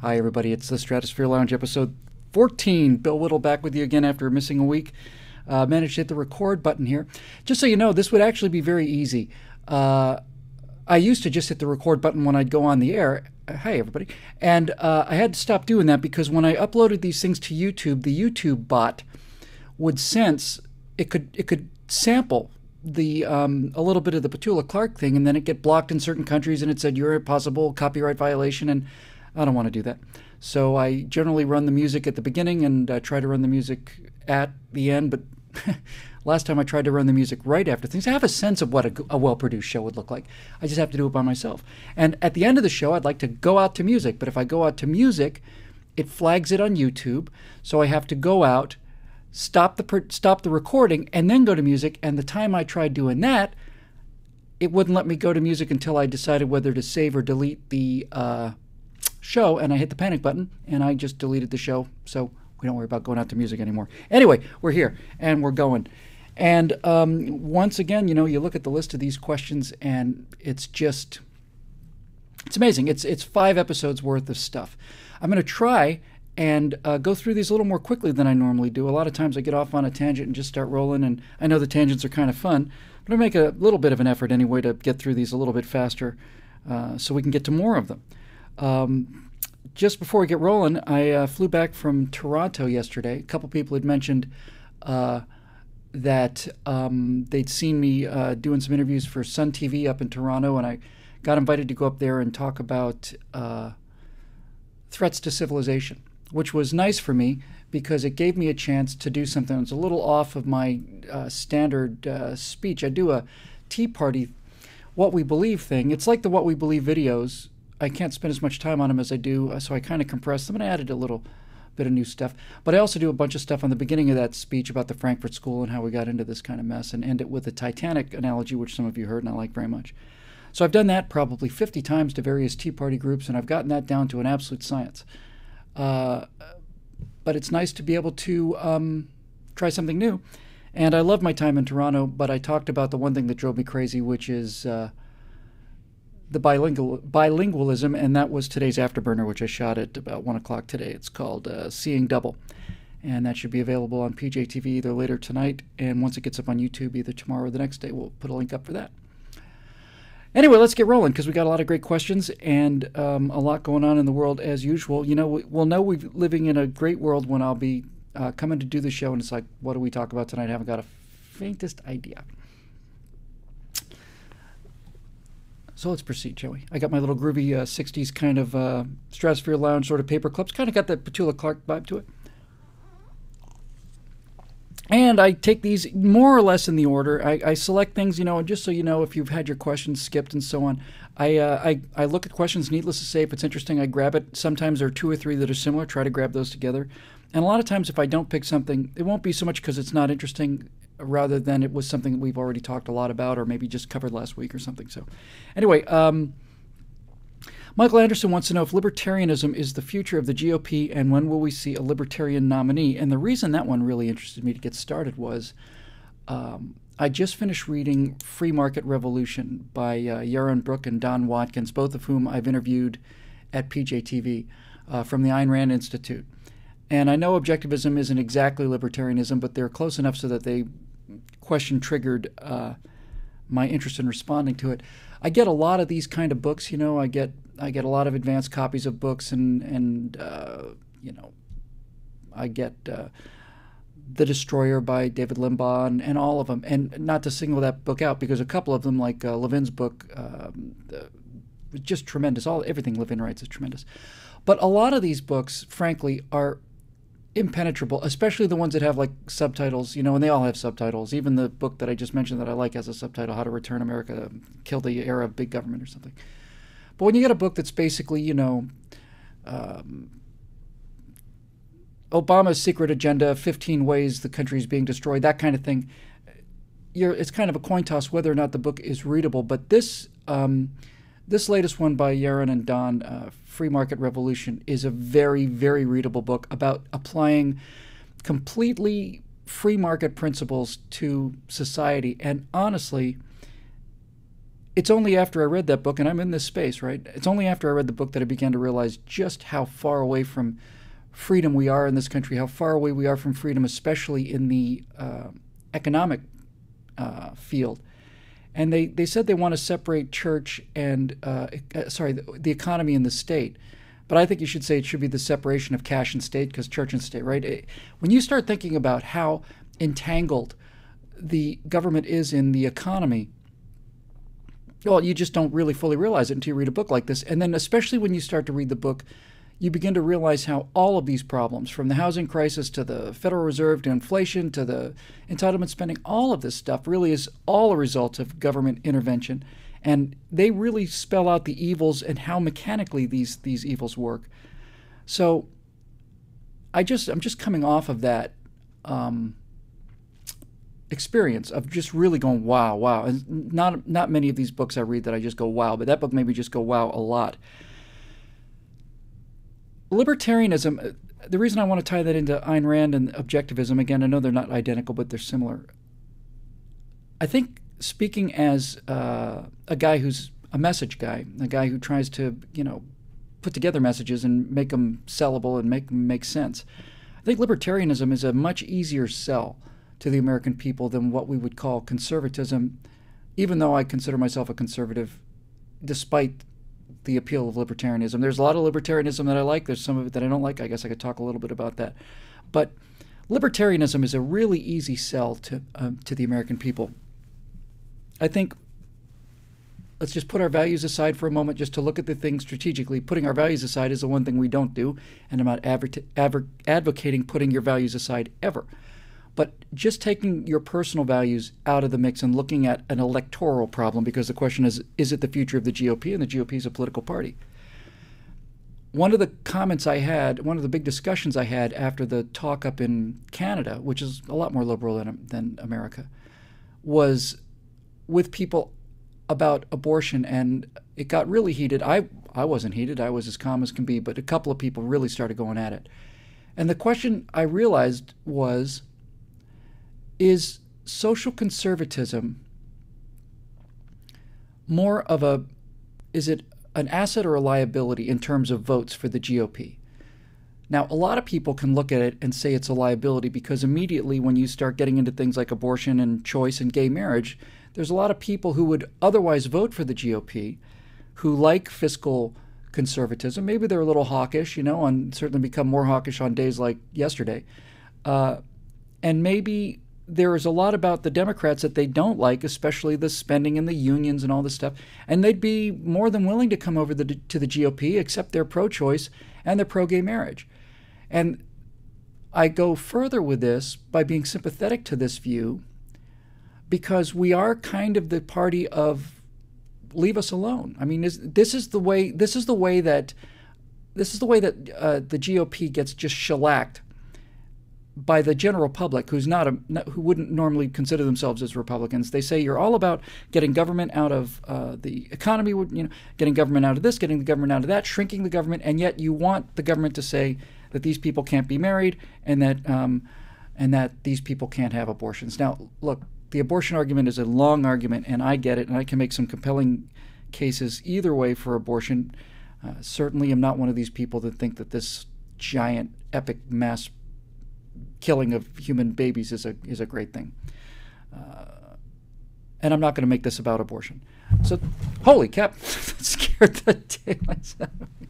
Hi, everybody. It's the Stratosphere Lounge, episode 14. Bill Whittle back with you again after missing a week. Managed to hit the record button here. Just so you know, this would actually be very easy. I used to just hit the record button when I'd go on the air. Hi, everybody. And I had to stop doing that because when I uploaded these things to YouTube, the YouTube bot would sense it could sample the a little bit of the Petula Clark thing, and then it get blocked in certain countries, and it said you're a possible copyright violation, and I don't want to do that. So I generally run the music at the beginning and try to run the music at the end, but last time I tried to run the music right after things. I have a sense of what a well-produced show would look like. I just have to do it by myself. And at the end of the show, I'd like to go out to music, but if I go out to music, it flags it on YouTube, so I have to go out, stop the recording, and then go to music. And the time I tried doing that, it wouldn't let me go to music until I decided whether to save or delete the show, and I hit the panic button, and I just deleted the show, so we don't worry about going out to music anymore. Anyway, we're here, and we're going. And once again, you know, you look at the list of these questions, and it's amazing. It's 5 episodes worth of stuff. I'm going to try and go through these a little more quickly than I normally do. A lot of times I get off on a tangent and just start rolling, and I know the tangents are kind of fun, but I make a little bit of an effort anyway to get through these a little bit faster so we can get to more of them. Just before we get rolling, I flew back from Toronto yesterday. A couple people had mentioned that they'd seen me doing some interviews for Sun TV up in Toronto, and I got invited to go up there and talk about threats to civilization, which was nice for me because it gave me a chance to do something that was a little off of my standard speech. I do a Tea Party What We Believe thing. It's like the What We Believe videos. I can't spend as much time on them as I do, so I kind of compressed them and I added a little bit of new stuff. But I also do a bunch of stuff on the beginning of that speech about the Frankfurt School and how we got into this kind of mess, and end it with the Titanic analogy, which some of you heard and I like very much. So I've done that probably 50 times to various Tea Party groups, and I've gotten that down to an absolute science. But it's nice to be able to try something new. And I love my time in Toronto, but I talked about the one thing that drove me crazy, which is the bilingualism, and that was today's Afterburner, which I shot at about 1 o'clock today. It's called Seeing Double, and that should be available on PJTV either later tonight, and once it gets up on YouTube, either tomorrow or the next day, we'll put a link up for that. Anyway, let's get rolling, because we got a lot of great questions and a lot going on in the world as usual. You know, we'll know we're living in a great world when I'll be coming to do the show, and it's like, what do we talk about tonight? I haven't got a faintest idea. So let's proceed, shall we? I got my little groovy 60s kind of Stratosphere Lounge sort of paper clips. Kind of got that Petula Clark vibe to it. And I take these more or less in the order. I select things, you know, and just so you know, if you've had your questions skipped and so on, I look at questions, needless to say, if it's interesting, I grab it. Sometimes there are 2 or 3 that are similar, try to grab those together. And a lot of times if I don't pick something, it won't be so much because it's not interesting, rather than it was something that we've already talked a lot about or maybe just covered last week or something. So anyway, Michael Anderson wants to know if libertarianism is the future of the GOP and when will we see a libertarian nominee. And the reason that one really interested me to get started was I just finished reading Free Market Revolution by Yaron Brook and Don Watkins, both of whom I've interviewed at PJTV from the Ayn Rand Institute. And I know objectivism isn't exactly libertarianism, but they're close enough so that they question triggered my interest in responding to it. I get a lot of these kind of books, you know. I get a lot of advanced copies of books, and you know, I get The Destroyer by David Limbaugh and all of them. And not to single that book out, because a couple of them, like Levin's book, was just tremendous. Everything Levin writes is tremendous. But a lot of these books, frankly, are impenetrable, especially the ones that have like subtitles, you know, and they all have subtitles. Even the book that I just mentioned that I like has a subtitle, How to Return America, Kill the Era of Big Government or something. But when you get a book that's basically, you know, Obama's secret agenda, 15 ways the country is being destroyed, that kind of thing, it's kind of a coin toss whether or not the book is readable. But this latest one by Yaron and Don, Free Market Revolution, is a very, very readable book about applying completely free market principles to society. And honestly, it's only after I read that book, and I'm in this space, right? It's only after I read the book that I began to realize just how far away from freedom we are in this country, how far away we are from freedom, especially in the economic field. And they said they want to separate church and, the economy and the state. But I think you should say it should be the separation of cash and state, because church and state, right? When you start thinking about how entangled the government is in the economy, well, you just don't really fully realize it until you read a book like this. And then especially when you start to read the book, you begin to realize how all of these problems, from the housing crisis to the Federal Reserve to inflation to the entitlement spending, all of this stuff really is all a result of government intervention. And they really spell out the evils and how mechanically these evils work. So I'm just coming off of that experience of just really going, wow, wow. And not many of these books I read that I just go, wow, but that book made me just go, wow, a lot. Libertarianism, the reason I want to tie that into Ayn Rand and objectivism, again, I know they're not identical, but they're similar. I think speaking as a guy who's a message guy, a guy who tries to, put together messages and make them sellable and make them make sense, I think libertarianism is a much easier sell to the American people than what we would call conservatism, even though I consider myself a conservative, despite the appeal of libertarianism. There's a lot of libertarianism that I like. There's some of it that I don't like. I guess I could talk a little bit about that. But libertarianism is a really easy sell to the American people. I think let's just put our values aside for a moment just to look at the thing strategically. Putting our values aside is the one thing we don't do, and I'm not advocating putting your values aside ever. But just taking your personal values out of the mix and looking at an electoral problem, because the question is it the future of the GOP? And the GOP is a political party. One of the comments I had, one of the big discussions I had after the talk up in Canada, which is a lot more liberal than America, was with people about abortion, and it got really heated. I wasn't heated. I was as calm as can be, but a couple of people really started going at it. And the question I realized was, is social conservatism more of is it an asset or a liability in terms of votes for the GOP? Now, a lot of people can look at it and say it's a liability because immediately when you start getting into things like abortion and choice and gay marriage, there's a lot of people who would otherwise vote for the GOP who like fiscal conservatism. Maybe they're a little hawkish, and certainly become more hawkish on days like yesterday. And maybe there is a lot about the Democrats that they don't like, especially the spending and the unions and all this stuff. And they'd be more than willing to come over to the GOP, except they're pro-choice and they're pro-gay marriage. And I go further with this by being sympathetic to this view, because we are kind of the party of leave us alone. I mean, this is the way that the GOP gets just shellacked by the general public, who wouldn't normally consider themselves as Republicans. They say you're all about getting government out of the economy, getting government out of this, getting the government out of that, shrinking the government, and yet you want the government to say that these people can't be married and that these people can't have abortions. Now, look, the abortion argument is a long argument, and I get it, and I can make some compelling cases either way for abortion. Certainly am not one of these people that think that this giant, epic mass killing of human babies is a great thing. And I'm not going to make this about abortion. So, holy cap, that scared the daylights out of me.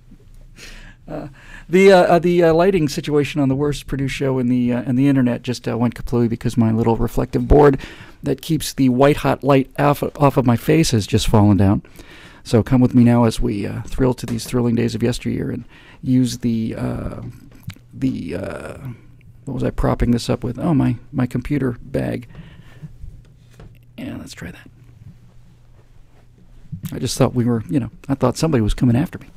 The lighting situation on the worst produced show in the internet just went kaplooey because my little reflective board that keeps the white hot light off of my face has just fallen down. So come with me now as we thrill to these thrilling days of yesteryear and use the what was I propping this up with? Oh, my computer bag. Yeah, let's try that. I just thought I thought somebody was coming after me.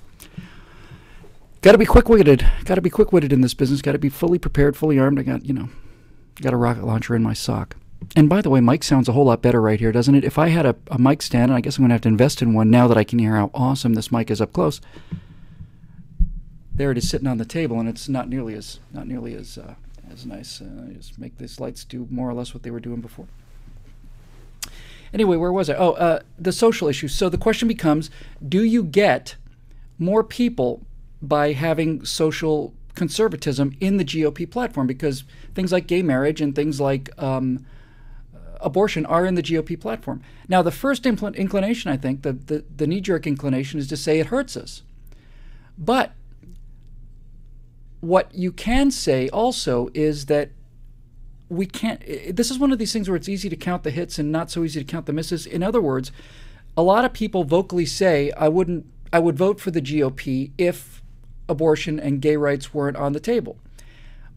Got to be quick-witted. Got to be quick-witted in this business. Got to be fully prepared, fully armed. I got a rocket launcher in my sock. And by the way, mic sounds a whole lot better right here, doesn't it? If I had a mic stand, and I guess I'm going to have to invest in one now that I can hear how awesome this mic is up close. There it is sitting on the table, and it's not nearly as nice. I just make these lights do more or less what they were doing before. Anyway, where was I? Oh, the social issues. So the question becomes, do you get more people by having social conservatism in the GOP platform? Because things like gay marriage and things like abortion are in the GOP platform. Now, the first inclination, I think, the knee-jerk inclination is to say it hurts us. But what you can say also is that we can't, this is one of these things where it's easy to count the hits and not so easy to count the misses. In other words, a lot of people vocally say, I would vote for the GOP if abortion and gay rights weren't on the table.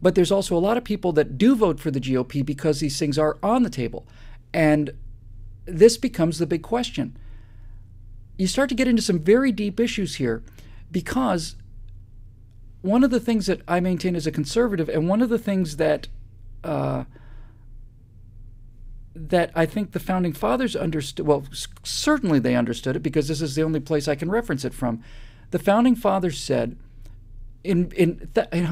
But there's also a lot of people that do vote for the GOP because these things are on the table. And this becomes the big question. You start to get into some very deep issues here, because one of the things that I maintain as a conservative, and one of the things that that I think the Founding Fathers understood, well, certainly they understood it, because this is the only place I can reference it from. The Founding Fathers said, in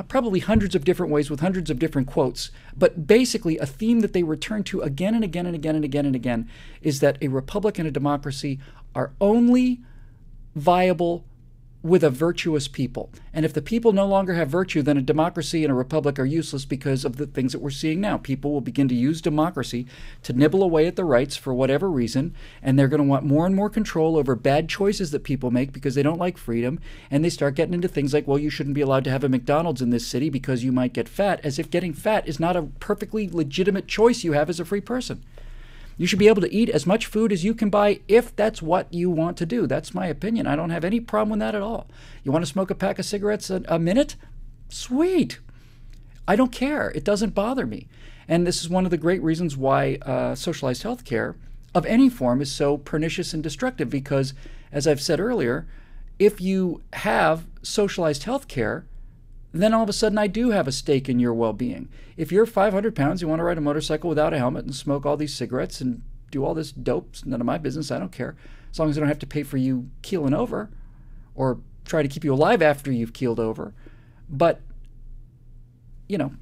probably hundreds of different ways with hundreds of different quotes, but basically a theme that they return to again and again and again and again and again is that a republic and a democracy are only viable with a virtuous people. And if the people no longer have virtue, then a democracy and a republic are useless, because of the things that we're seeing now. People will begin to use democracy to nibble away at the rights for whatever reason, and they're going to want more and more control over bad choices that people make because they don't like freedom, and they start getting into things like, well, you shouldn't be allowed to have a McDonald's in this city because you might get fat, as if getting fat is not a perfectly legitimate choice you have as a free person. You should be able to eat as much food as you can buy if that's what you want to do. That's my opinion. I don't have any problem with that at all. You want to smoke a pack of cigarettes a minute? Sweet. I don't care. It doesn't bother me. And this is one of the great reasons why socialized health care of any form is so pernicious and destructive, because, as I've said earlier, if you have socialized health care, then all of a sudden I do have a stake in your well-being. If you're 500 pounds, you want to ride a motorcycle without a helmet and smoke all these cigarettes and do all this dope, it's none of my business, I don't care. As long as I don't have to pay for you keeling over or try to keep you alive after you've keeled over. But, you know,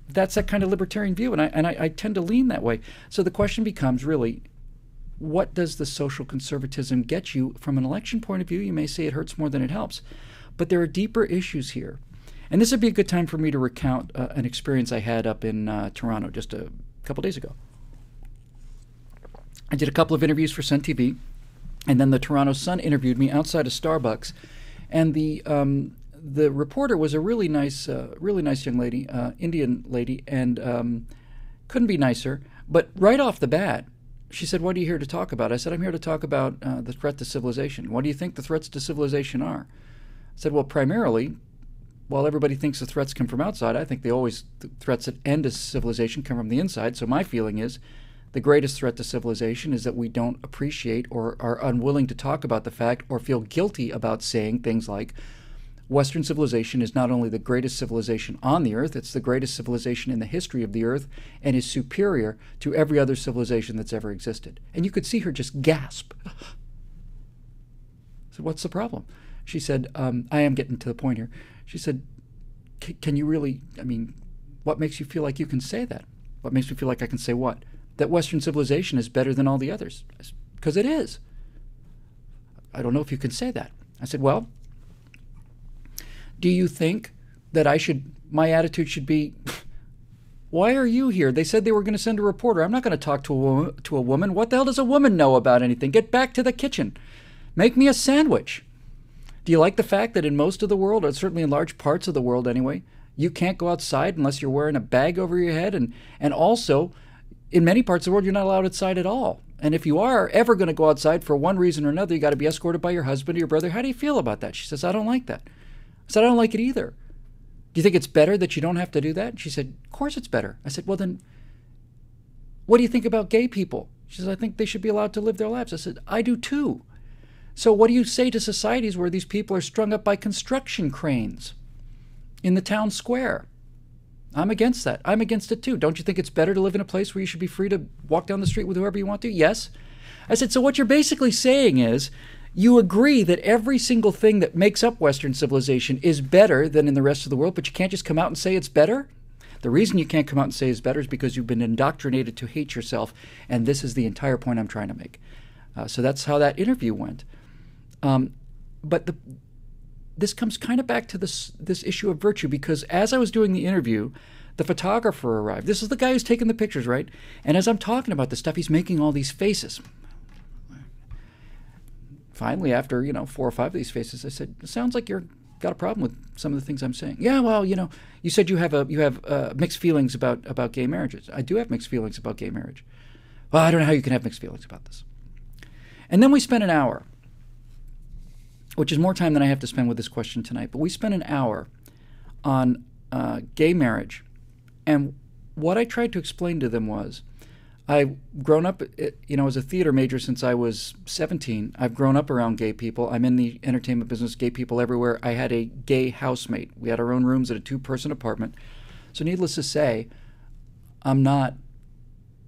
that's that kind of libertarian view, and I tend to lean that way. So the question becomes really, what does the social conservatism get you? From an election point of view, you may say it hurts more than it helps. But there are deeper issues here. And this would be a good time for me to recount an experience I had up in Toronto just a couple days ago. I did a couple of interviews for Sun TV, and then the Toronto Sun interviewed me outside of Starbucks. And the reporter was a really nice young lady, Indian lady, and couldn't be nicer. But right off the bat, she said, "What are you here to talk about?" I said, "I'm here to talk about the threat to civilization." "What do you think the threats to civilization are?" I said, "Well, primarily, while everybody thinks the threats come from outside, I think the threats that end a civilization come from the inside. So my feeling is the greatest threat to civilization is that we don't appreciate or are unwilling to talk about the fact or feel guilty about saying things like, Western civilization is not only the greatest civilization on the earth, it's the greatest civilization in the history of the earth and is superior to every other civilization that's ever existed." And you could see her just gasp. So what's the problem? She said, I am getting to the point here. She said, "Can you really, I mean, what makes you feel like you can say that?" "What makes me feel like I can say what?" "That Western civilization is better than all the others." "Because it is." "I don't know if you can say that." I said, "Well, do you think that my attitude should be, why are you here? They said they were going to send a reporter. I'm not going to talk to a woman. What the hell does a woman know about anything? Get back to the kitchen. Make me a sandwich. Do you like the fact that in most of the world, or certainly in large parts of the world anyway, you can't go outside unless you're wearing a bag over your head? And also, in many parts of the world, you're not allowed outside at all. And if you are ever going to go outside for one reason or another, you got to be escorted by your husband or your brother. How do you feel about that?" She says, "I don't like that." I said, "I don't like it either." "Do you think it's better that you don't have to do that?" She said, "Of course it's better." I said, "Well then, what do you think about gay people?" She says, "I think they should be allowed to live their lives." I said, "I do too. So what do you say to societies where these people are strung up by construction cranes in the town square?" "I'm against that." "I'm against it too. Don't you think it's better to live in a place where you should be free to walk down the street with whoever you want to?" "Yes." I said, "So what you're basically saying is you agree that every single thing that makes up Western civilization is better than in the rest of the world, but you can't just come out and say it's better? The reason you can't come out and say is better is because you've been indoctrinated to hate yourself, and this is the entire point I'm trying to make. So that's how that interview went. But this comes kind of back to this issue of virtue, because as I was doing the interview, the photographer arrived. This is the guy who's taking the pictures, right? And as I'm talking about this stuff, he's making all these faces. Finally, after 4 or 5 of these faces, I said, "It sounds like you've got a problem with some of the things I'm saying." "Yeah, well, you said you have mixed feelings about gay marriages." "I do have mixed feelings about gay marriage." "Well, I don't know how you can have mixed feelings about this." And then we spent an hour, which is more time than I have to spend with this question tonight. But we spent an hour on gay marriage. And what I tried to explain to them was, I've grown up, as a theater major since I was 17. I've grown up around gay people. I'm in the entertainment business, gay people everywhere. I had a gay housemate. We had our own rooms at a 2-person apartment. So needless to say, I'm not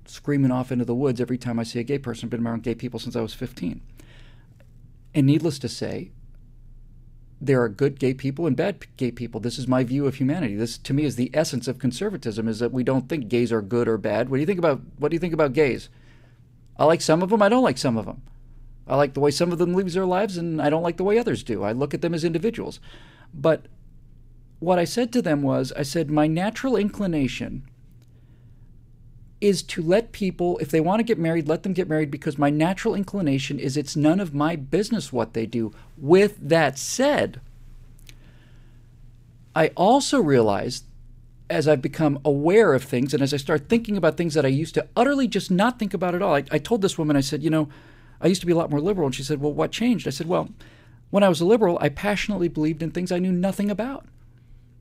screaming off into the woods every time I see a gay person. I've been around gay people since I was 15. And needless to say, there are good gay people and bad gay people. This is my view of humanity. This, to me, is the essence of conservatism, is that we don't think gays are good or bad. What do you think about gays? I like some of them. I don't like some of them. I like the way some of them live their lives, and I don't like the way others do. I look at them as individuals. But what I said to them was, I said, my natural inclination is to let people, if they want to get married, let them get married, because my natural inclination is it's none of my business what they do. With that said, I also realized, as I've become aware of things and as I start thinking about things that I used to utterly just not think about at all. I told this woman, I said, I used to be a lot more liberal. And she said, "Well, what changed?" I said, "Well, when I was a liberal, I passionately believed in things I knew nothing about.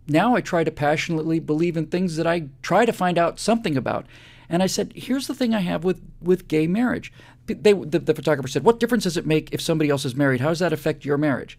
Now I try to passionately believe in things that I try to find out something about." And I said, here's the thing I have with gay marriage. The photographer said, "What difference does it make if somebody else is married? How does that affect your marriage?"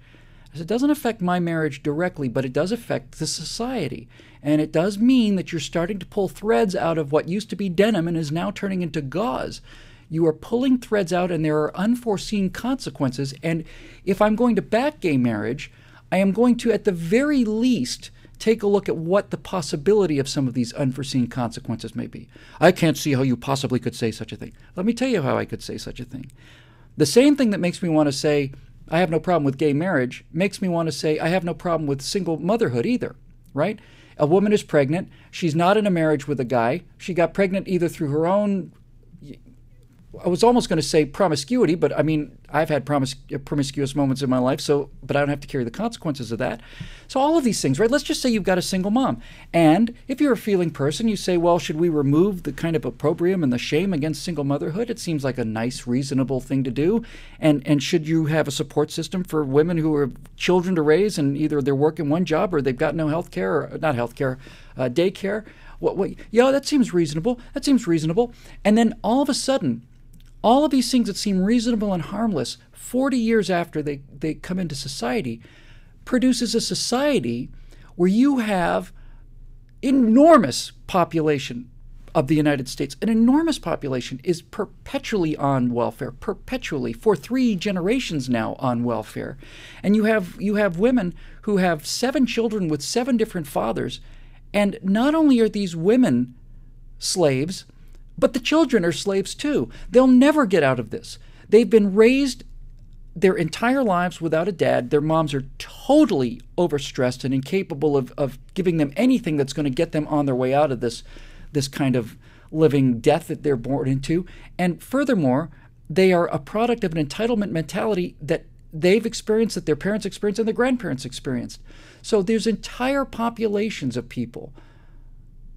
I said, "It doesn't affect my marriage directly, but it does affect the society. And it does mean that you're starting to pull threads out of what used to be denim and is now turning into gauze. You are pulling threads out, and there are unforeseen consequences. And if I'm going to back gay marriage, I am going to, at the very least, take a look at what the possibility of some of these unforeseen consequences may be. I can't see how you possibly could say such a thing." Let me tell you how I could say such a thing. The same thing that makes me want to say I have no problem with gay marriage makes me want to say I have no problem with single motherhood either, right? A woman is pregnant. She's not in a marriage with a guy. She got pregnant either through her own, I was almost going to say promiscuity, but I mean, I've had promiscuous moments in my life, but I don't have to carry the consequences of that. So all of these things, right? Let's just say you've got a single mom. And if you're a feeling person, you say, well, should we remove the kind of opprobrium and the shame against single motherhood? It seems like a nice, reasonable thing to do. And should you have a support system for women who have children to raise, and either they're working one job or they've got no health care, or not health care, daycare? Yeah, that seems reasonable. That seems reasonable. And then all of a sudden, all of these things that seem reasonable and harmless 40 years after they come into society produces a society where you have enormous population of the United States. An enormous population is perpetually on welfare, perpetually, for 3 generations now on welfare. And you have women who have 7 children with 7 different fathers. And not only are these women slaves, but the children are slaves too. They'll never get out of this. They've been raised their entire lives without a dad. Their moms are totally overstressed and incapable of giving them anything that's going to get them on their way out of this kind of living death that they're born into. And furthermore, they are a product of an entitlement mentality that they've experienced, that their parents experienced, and their grandparents experienced. So there's entire populations of people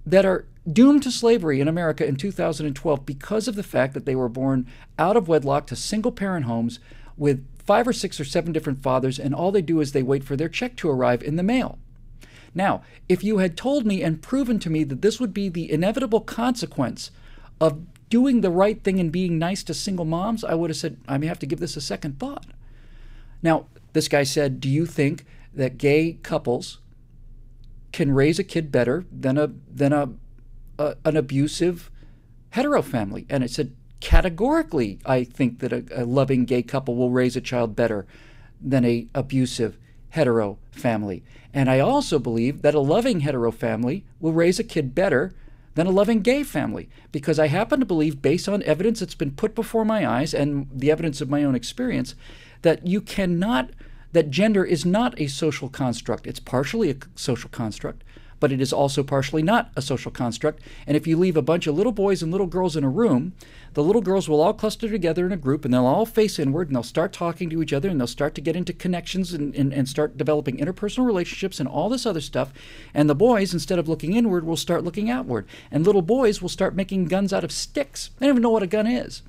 that are doomed to slavery in America in 2012 because of the fact that they were born out of wedlock to single-parent homes with 5 or 6 or 7 different fathers, and all they do is they wait for their check to arrive in the mail. Now, if you had told me and proven to me that this would be the inevitable consequence of doing the right thing and being nice to single moms, I would have said, I may have to give this a second thought. Now, this guy said, do you think that gay couples can raise a kid better than an abusive hetero family? And I said, categorically, I think that a loving gay couple will raise a child better than a abusive hetero family. And I also believe that a loving hetero family will raise a kid better than a loving gay family, because I happen to believe, based on evidence that's been put before my eyes and the evidence of my own experience, that that gender is not a social construct. It's partially a social construct, but it is also partially not a social construct. And if you leave a bunch of little boys and little girls in a room, the little girls will all cluster together in a group, and they'll all face inward, and they'll start talking to each other, and they'll start to get into connections and start developing interpersonal relationships and all this other stuff. And the boys, instead of looking inward, will start looking outward. And little boys will start making guns out of sticks. They don't even know what a gun is.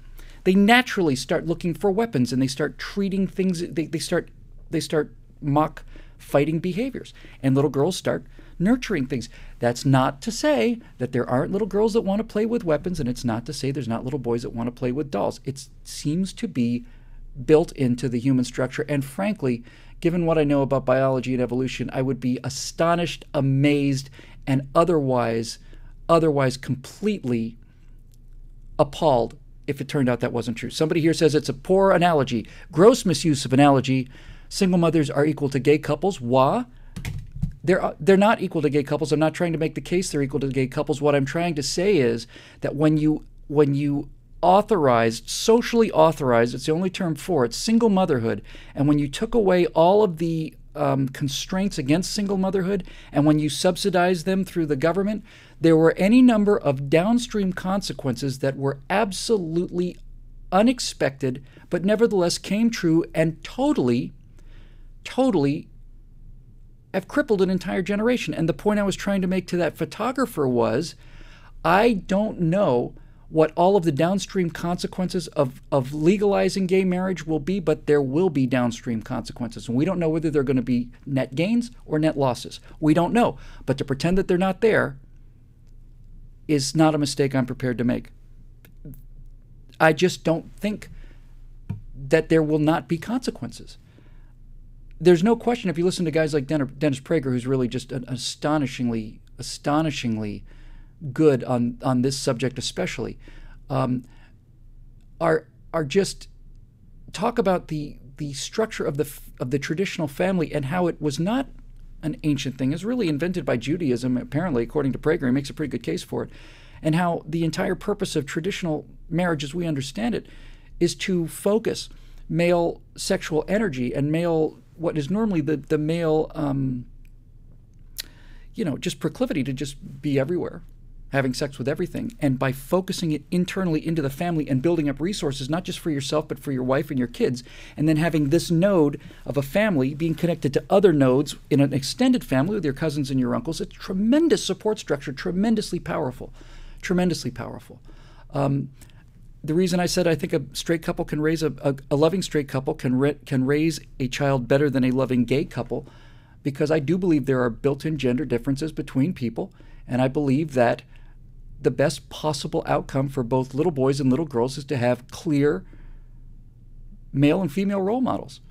They naturally start looking for weapons, and they start treating things, they start mock fighting behaviors. And little girls start nurturing things. That's not to say that there aren't little girls that want to play with weapons, and it's not to say there's not little boys that want to play with dolls. It seems to be built into the human structure, and frankly, given what I know about biology and evolution, I would be astonished, amazed, and otherwise completely appalled if it turned out that wasn't true. Somebody here says it's a poor analogy. Gross misuse of analogy. Single mothers are equal to gay couples. Why? They're not equal to gay couples. I'm not trying to make the case they're equal to gay couples. What I'm trying to say is that when you authorized, socially authorized, it's the only term for it, single motherhood, and when you took away all of the constraints against single motherhood, and when you subsidized them through the government, there were any number of downstream consequences that were absolutely unexpected, but nevertheless came true and totally have crippled an entire generation. And the point I was trying to make to that photographer was, I don't know what all of the downstream consequences of legalizing gay marriage will be, but there will be downstream consequences. And we don't know whether they're going to be net gains or net losses. We don't know. But to pretend that they're not there is not a mistake I'm prepared to make. I just don't think that there will not be consequences. There's no question, if you listen to guys like Dennis Prager, who's really just an astonishingly good on this subject especially, are just talk about the structure of the traditional family and how it was not an ancient thing. It's really invented by Judaism, apparently, according to Prager. He makes a pretty good case for it. And how the entire purpose of traditional marriage, as we understand it, is to focus male sexual energy and what is normally the male, just proclivity to just be everywhere, having sex with everything. And by focusing it internally into the family and building up resources, not just for yourself, but for your wife and your kids, and then having this node of a family being connected to other nodes in an extended family with your cousins and your uncles, it's a tremendous support structure, tremendously powerful. The reason I said I think a straight couple can raise a loving straight couple can raise a child better than a loving gay couple, because I do believe there are built-in gender differences between people, and I believe that the best possible outcome for both little boys and little girls is to have clear male and female role models.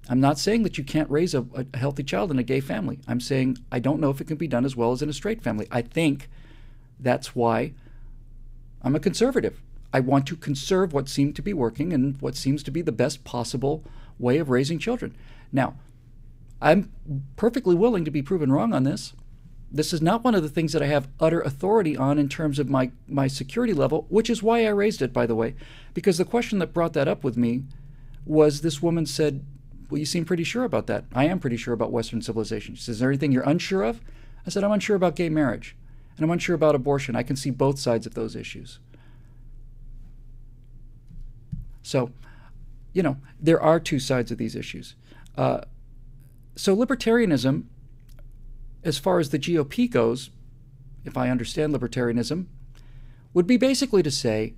I'm not saying that you can't raise a healthy child in a gay family. I'm saying I don't know if it can be done as well as in a straight family. I think that's why I'm a conservative. I want to conserve what seemed to be working and what seems to be the best possible way of raising children. Now, I'm perfectly willing to be proven wrong on this. This is not one of the things that I have utter authority on in terms of my security level, which is why I raised it, by the way, because the question that brought that up with me was this woman said, well, you seem pretty sure about that. I am pretty sure about Western civilization. She says, is there anything you're unsure of? I said, I'm unsure about gay marriage, and I'm unsure about abortion. I can see both sides of those issues. So, there are two sides of these issues. So libertarianism, as far as the GOP goes, if I understand libertarianism, would be basically to say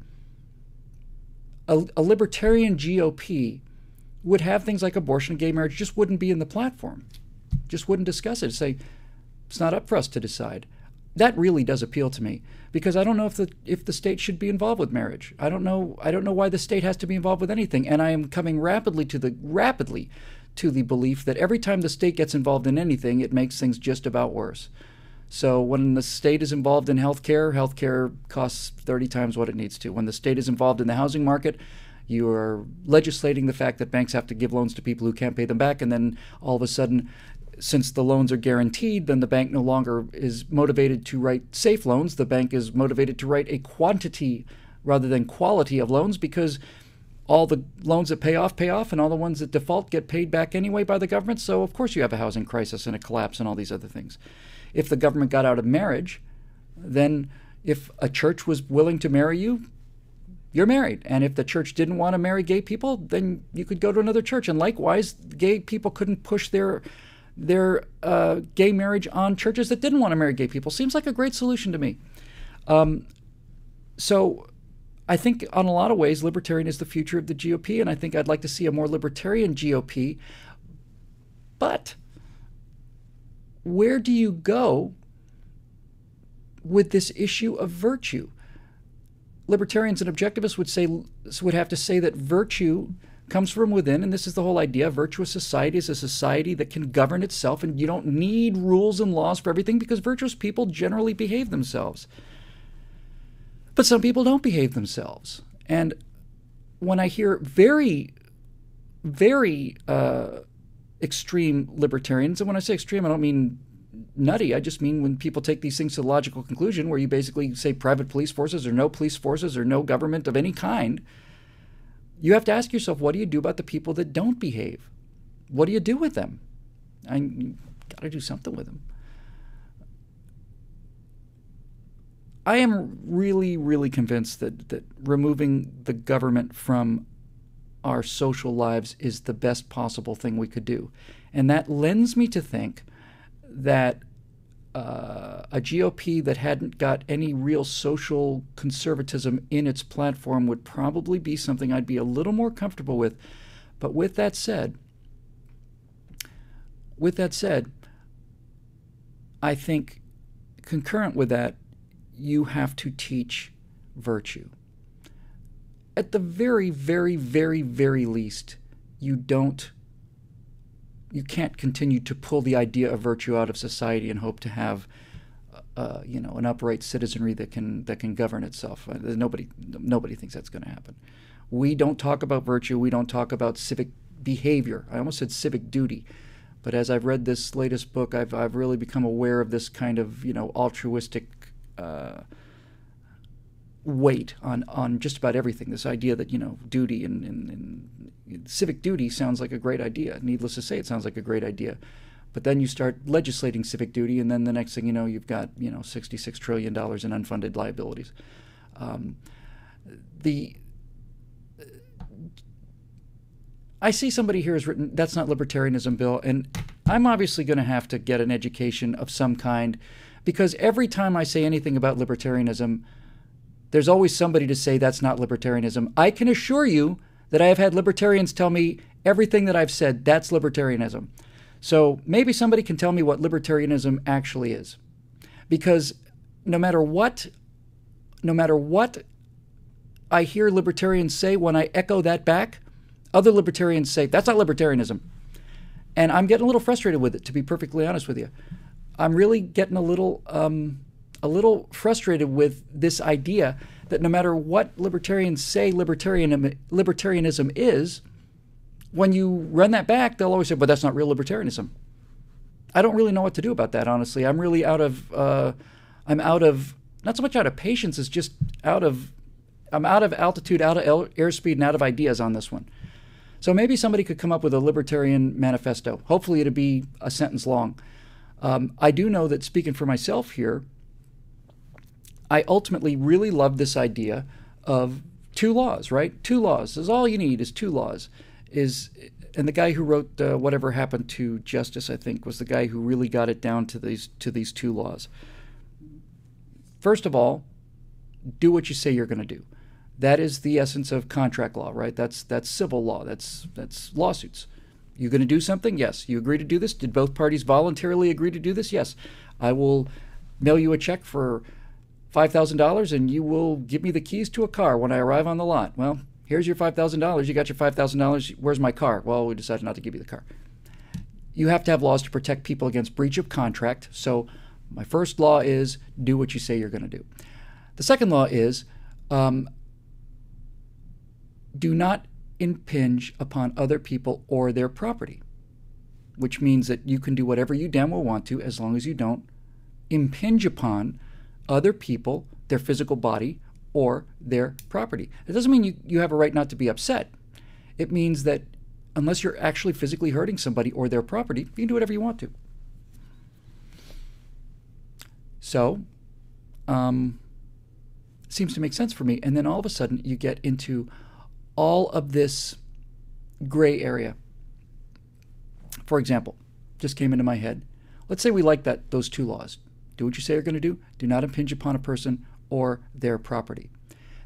a libertarian GOP would have things like abortion and gay marriage just wouldn't be in the platform, just wouldn't discuss it, say, it's not up for us to decide. That really does appeal to me, because I don't know if the state should be involved with marriage. I don't know why the state has to be involved with anything, and I am coming rapidly to the belief that every time the state gets involved in anything, it makes things just about worse. So when the state is involved in healthcare costs 30 times what it needs to. When the state is involved in the housing market, You are legislating the fact that banks have to give loans to people who can't pay them back, and then all of a sudden, since the loans are guaranteed, then the bank no longer is motivated to write safe loans. The bank is motivated to write a quantity rather than quality of loans, because all the loans that pay off, and all the ones that default get paid back anyway by the government. So of course you have a housing crisis and a collapse and all these other things. If the government got out of marriage, then if a church was willing to marry you, you're married. And if the church didn't want to marry gay people, then you could go to another church. And likewise, gay people couldn't push their gay marriage on churches that didn't want to marry gay people. Seems like a great solution to me. So I think on a lot of ways, libertarian is the future of the GOP, and I think I'd like to see a more libertarian GOP. But where do you go with this issue of virtue? Libertarians and objectivists would have to say that virtue comes from within, and this is the whole idea. A virtuous society is a society that can govern itself, and you don't need rules and laws for everything, because virtuous people generally behave themselves. But some people don't behave themselves. And when I hear very, very extreme libertarians, and when I say extreme, I don't mean nutty. I just mean when people take these things to the logical conclusion, where you basically say private police forces or no police forces or no government of any kind, you have to ask yourself, what do you do about the people that don't behave? What do you do with them? You got to do something with them. I am really, really convinced that removing the government from our social lives is the best possible thing we could do. And that lends me to think that a GOP that hadn't got any real social conservatism in its platform would probably be something I'd be a little more comfortable with. But with that said, I think concurrent with that, you have to teach virtue. At the very, very, very, very least, you can't continue to pull the idea of virtue out of society and hope to have, an upright citizenry that can govern itself. Nobody thinks that's going to happen. We don't talk about virtue. We don't talk about civic behavior. I almost said civic duty, but as I've read this latest book, I've really become aware of this kind of altruistic weight on just about everything. This idea that duty and civic duty sounds like a great idea. Needless to say, it sounds like a great idea. But then you start legislating civic duty, and then the next thing you know, you've got $66 trillion in unfunded liabilities. I see somebody here has written, "That's not libertarianism, Bill," and I'm obviously going to have to get an education of some kind, because every time I say anything about libertarianism, there's always somebody to say that's not libertarianism. I can assure you that I have had libertarians tell me everything that I've said, that's libertarianism. So maybe somebody can tell me what libertarianism actually is. Because no matter what I hear libertarians say, when I echo that back, other libertarians say, that's not libertarianism. And I'm getting a little frustrated with it, to be perfectly honest with you. I'm really getting a little frustrated with this idea that no matter what libertarians say libertarianism is, when you run that back, they'll always say, but that's not real libertarianism. I don't really know what to do about that, honestly. I'm really out of, not so much out of patience, as just I'm out of altitude, out of airspeed, and out of ideas on this one. So maybe somebody could come up with a libertarian manifesto. Hopefully it'll be a sentence long. I do know that, speaking for myself here, I ultimately really love this idea of two laws, right? Two laws is all you need, is two laws. And the guy who wrote Whatever Happened to Justice, I think, was the guy who really got it down to these two laws. First of all, do what you say you're going to do. That is the essence of contract law, right? That's civil law. That's lawsuits. You're going to do something? Yes. You agree to do this? Did both parties voluntarily agree to do this? Yes. I will mail you a check for $5,000 and you will give me the keys to a car when I arrive on the lot. Well, here's your $5,000. You got your $5,000. Where's my car? Well, we decided not to give you the car. You have to have laws to protect people against breach of contract. So my first law is do what you say you're going to do. The second law is do not impinge upon other people or their property, which means that you can do whatever you damn well want to as long as you don't impinge upon other people, their physical body, or their property. It doesn't mean you have a right not to be upset. It means that unless you're actually physically hurting somebody or their property, you can do whatever you want to. So, seems to make sense for me. And then all of a sudden, you get into all of this gray area. For example, just came into my head. Let's say we like those two laws. Do what you say you're going to do. Do not impinge upon a person or their property.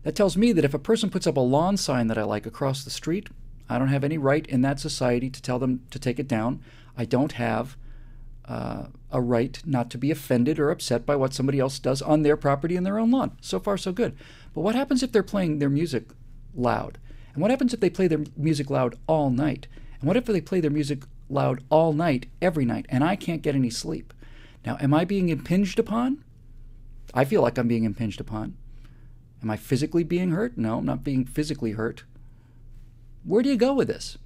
That tells me that if a person puts up a lawn sign that I like across the street, I don't have any right in that society to tell them to take it down. I don't have a right not to be offended or upset by what somebody else does on their property and their own lawn. So far, so good. But what happens if they're playing their music loud? And what happens if they play their music loud all night? And what if they play their music loud all night, every night, and I can't get any sleep? Now, am I being impinged upon? I feel like I'm being impinged upon. Am I physically being hurt? No, I'm not being physically hurt. Where do you go with this?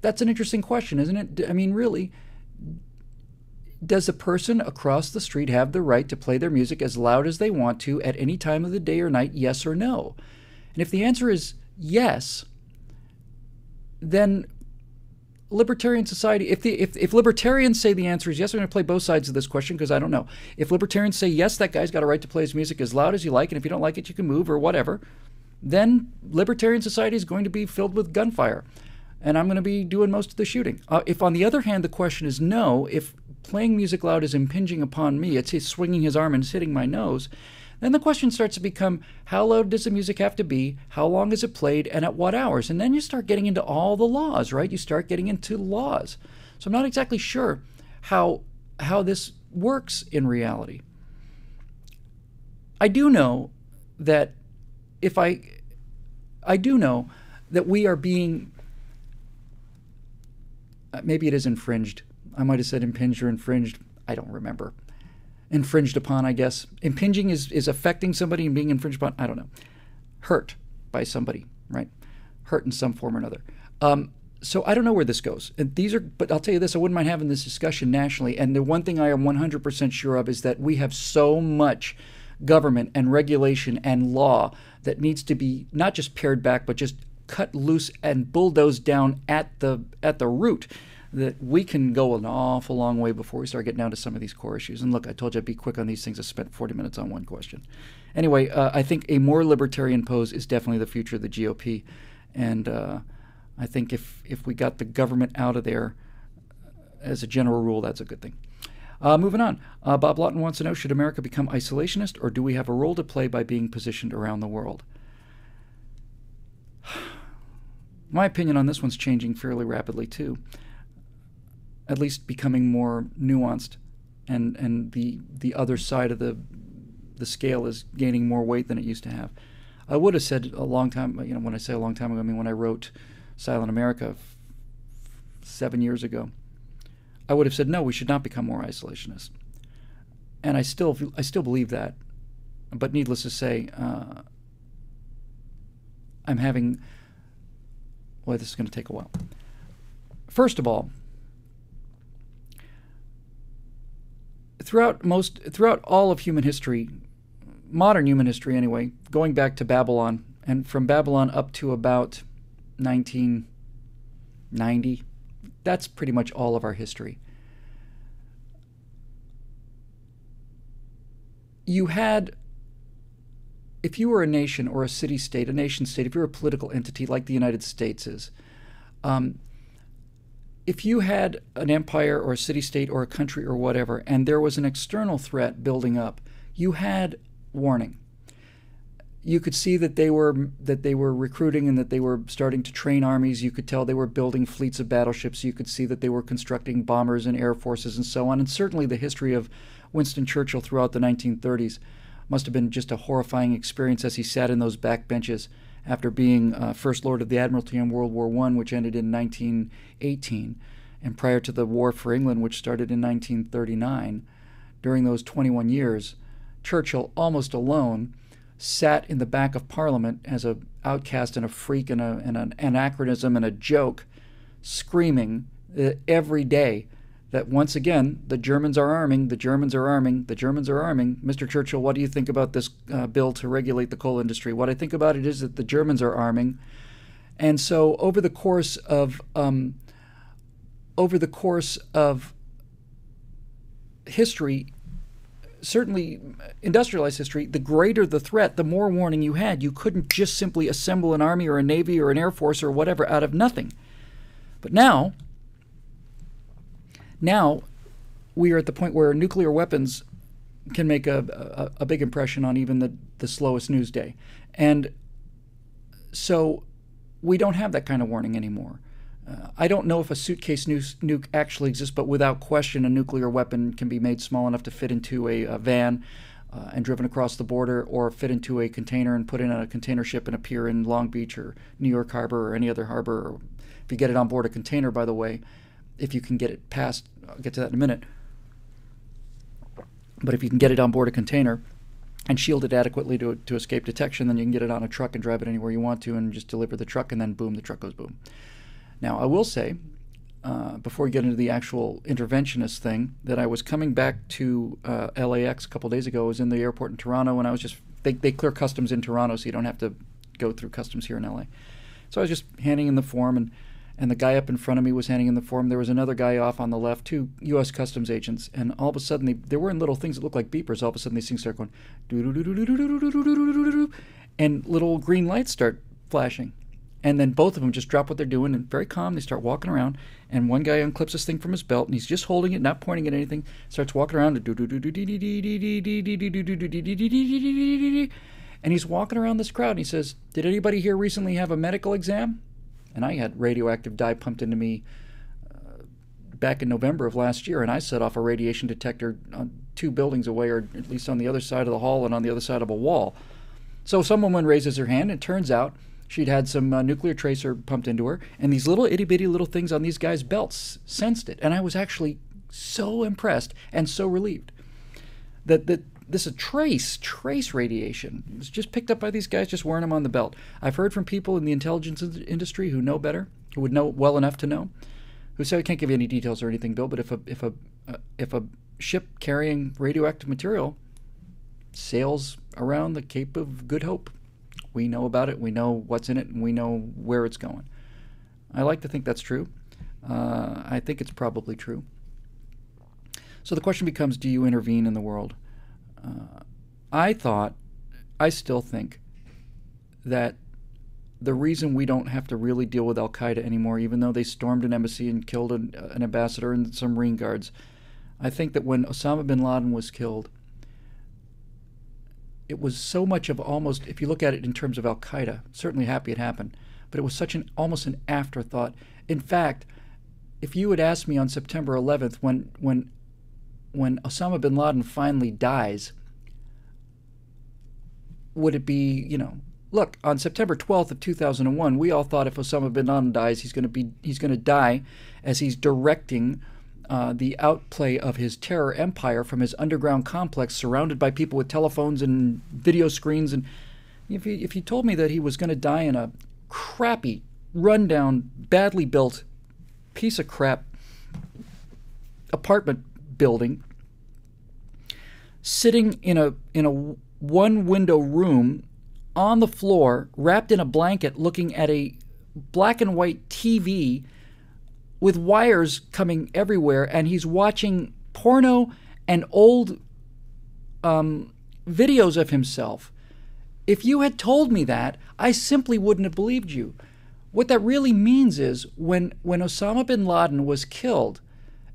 That's an interesting question, isn't it? I mean, really, does a person across the street have the right to play their music as loud as they want to at any time of the day or night, yes or no? And if the answer is yes, then libertarian society, if libertarians say the answer is yes, I'm going to play both sides of this question because I don't know. If libertarians say yes, that guy's got a right to play his music as loud as you like, and if you don't like it, you can move or whatever, then libertarian society is going to be filled with gunfire, and I'm going to be doing most of the shooting. If, on the other hand, the question is no, if playing music loud is impinging upon me, it's his swinging his arm and it's hitting my nose, then the question starts to become, how loud does the music have to be? How long is it played? And at what hours? And then you start getting into all the laws, right? You start getting into laws. So I'm not exactly sure how this works in reality. I do know that I do know that we are being, maybe it is infringed. I might have said impinged or infringed. I don't remember. Infringed upon, I guess. Impinging is affecting somebody and being infringed upon, I don't know. Hurt by somebody, right? Hurt in some form or another. So I don't know where this goes. And but I'll tell you this, I wouldn't mind having this discussion nationally. And the one thing I am 100% sure of is that we have so much government and regulation and law that needs to be not just pared back, but just cut loose and bulldozed down at the root, that we can go an awful long way before we start getting down to some of these core issues. And look, I told you I'd be quick on these things. I spent 40 minutes on one question. Anyway, I think a more libertarian pose is definitely the future of the GOP. And I think if we got the government out of there, as a general rule, that's a good thing. Moving on. Bob Lawton wants to know, should America become isolationist, or do we have a role to play by being positioned around the world? My opinion on this one's changing fairly rapidly, too. At least becoming more nuanced, and the other side of the scale is gaining more weight than it used to have. I would have said a long time, when I say a long time ago, I mean when I wrote Silent America 7 years ago, I would have said, no, we should not become more isolationist. And I still believe that. But needless to say, I'm having, well, this is going to take a while. First of all, throughout all of human history, modern human history anyway, going back to Babylon, and from Babylon up to about 1990, that's pretty much all of our history. You had, if you were a nation or a city-state, a nation-state, if you're a political entity like the United States is, if you had an empire or a city-state or a country or whatever, and there was an external threat building up, you had warning. You could see that they were recruiting and that they were starting to train armies. You could tell they were building fleets of battleships. You could see that they were constructing bombers and air forces and so on. And certainly the history of Winston Churchill throughout the 1930s must have been just a horrifying experience as he sat in those back benches after being First Lord of the Admiralty in World War I, which ended in 1918, and prior to the War for England, which started in 1939. During those 21 years, Churchill, almost alone, sat in the back of Parliament as an outcast and a freak and an anachronism and a joke, screaming every day that once again the Germans are arming, the Germans are arming, the Germans are arming. Mr. Churchill, what do you think about this bill to regulate the coal industry? What I think about it is that the Germans are arming. And so over the course of history, certainly industrialized history, the greater the threat, the more warning you had. You couldn't just simply assemble an army or a navy or an air force or whatever out of nothing. But now we are at the point where nuclear weapons can make a big impression on even the slowest news day. And so we don't have that kind of warning anymore. I don't know if a suitcase nuke actually exists, but without question, a nuclear weapon can be made small enough to fit into a van and driven across the border, or fit into a container and put in a container ship and appear in Long Beach or New York Harbor or any other harbor. Or if you get it on board a container, by the way, if you can get it past, I'll get to that in a minute, but if you can get it on board a container and shield it adequately to escape detection, then you can get it on a truck and drive it anywhere you want to and just deliver the truck, and then boom, the truck goes boom. Now, I will say, before we get into the actual interventionist thing, that I was coming back to LAX a couple days ago. I was in the airport in Toronto, and I was just, they clear customs in Toronto, so you don't have to go through customs here in LA. So I was just handing in the form, and the guy up in front of me was handing in the form. There was another guy off on the left, 2 U.S. Customs agents, and all of a sudden, they were in little things that looked like beepers. All of a sudden, these things start going, doo-doo-doo-doo-doo-doo-doo-doo-doo-doo-doo-doo, and little green lights start flashing. And then both of them just drop what they're doing, and very calm, they start walking around, and one guy unclips this thing from his belt, and he's just holding it, not pointing at anything, starts walking around, and he's walking around this crowd, and he says, "Did anybody here recently have a medical exam?" And I had radioactive dye pumped into me back in November of last year, and I set off a radiation detector on 2 buildings away, or at least on the other side of the hall and on the other side of a wall. So some woman raises her hand, and it turns out she'd had some nuclear tracer pumped into her, and these little itty-bitty little things on these guys' belts sensed it. And I was actually so impressed and so relieved that this is trace radiation. It was just picked up by these guys just wearing them on the belt. I've heard from people in the intelligence industry who know better, who would know well enough to know, who say, "I can't give you any details or anything, Bill, but if a ship carrying radioactive material sails around the Cape of Good Hope, we know about it, we know what's in it, and we know where it's going." I like to think that's true. I think it's probably true. So the question becomes, do you intervene in the world? I still think that the reason we don't have to really deal with Al-Qaeda anymore, even though they stormed an embassy and killed an ambassador and some Marine guards, I think that when Osama bin Laden was killed, it was so much of almost, if you look at it in terms of Al-Qaeda, certainly happy it happened, but it was such almost an afterthought. In fact, if you had asked me on September 11th, when Osama bin Laden finally dies, would it be, look, on September 12th of 2001, we all thought if Osama bin Laden dies, he's going to die as he's directing the outplay of his terror empire from his underground complex, surrounded by people with telephones and video screens. And if you told me that he was going to die in a crappy, rundown, badly built piece of crap apartment building, sitting in a one-window room on the floor, wrapped in a blanket, looking at a black and white TV with wires coming everywhere, and he's watching porno and old videos of himself. If you had told me that, I simply wouldn't have believed you. What that really means is when Osama bin Laden was killed,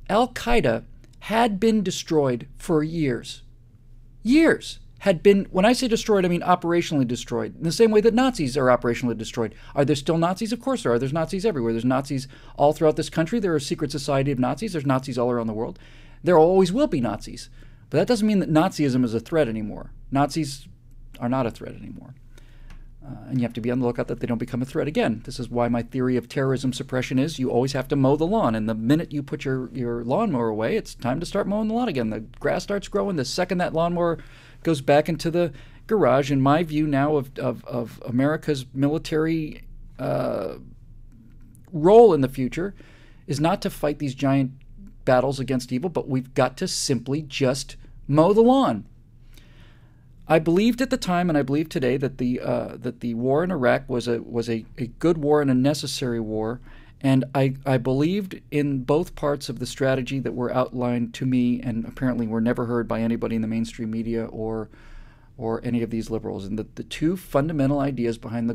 Al-Qaeda had been destroyed for years. Years had been, when I say destroyed, I mean operationally destroyed, in the same way that Nazis are operationally destroyed. Are there still Nazis? Of course there are. There's Nazis everywhere. There's Nazis all throughout this country. There are a secret society of Nazis. There's Nazis all around the world. There always will be Nazis. But that doesn't mean that Nazism is a threat anymore. Nazis are not a threat anymore. And you have to be on the lookout that they don't become a threat again. This is why my theory of terrorism suppression is you always have to mow the lawn. And the minute you put your lawnmower away, it's time to start mowing the lawn again. The grass starts growing. The second that lawnmower goes back into the garage, in my view now of America's military role in the future, is not to fight these giant battles against evil, but we've got to simply just mow the lawn. I believed at the time, and I believe today, that the war in Iraq was a good war and a necessary war, and I believed in both parts of the strategy that were outlined to me, and apparently were never heard by anybody in the mainstream media or any of these liberals. And the two fundamental ideas behind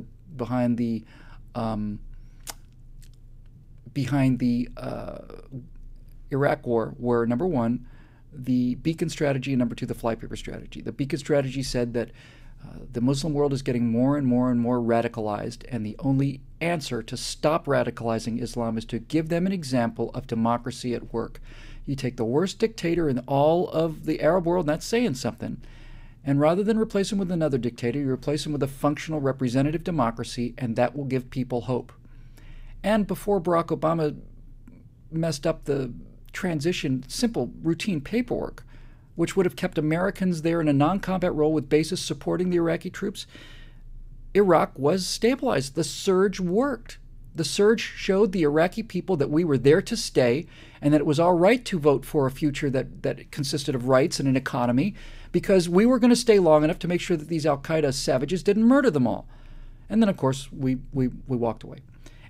the Iraq war were, number one, the beacon strategy, and number two, the flypaper strategy. The beacon strategy said that the Muslim world is getting more and more and more radicalized, and the only answer to stop radicalizing Islam is to give them an example of democracy at work. You take the worst dictator in all of the Arab world, and that's saying something, and rather than replace him with another dictator, you replace him with a functional representative democracy, and that will give people hope. And before Barack Obama messed up the transition, simple routine paperwork, which would have kept Americans there in a non-combat role with bases supporting the Iraqi troops, Iraq was stabilized. The surge worked. The surge showed the Iraqi people that we were there to stay, and that it was all right to vote for a future that consisted of rights and an economy, because we were going to stay long enough to make sure that these al-Qaeda savages didn't murder them all. And then, of course, we walked away.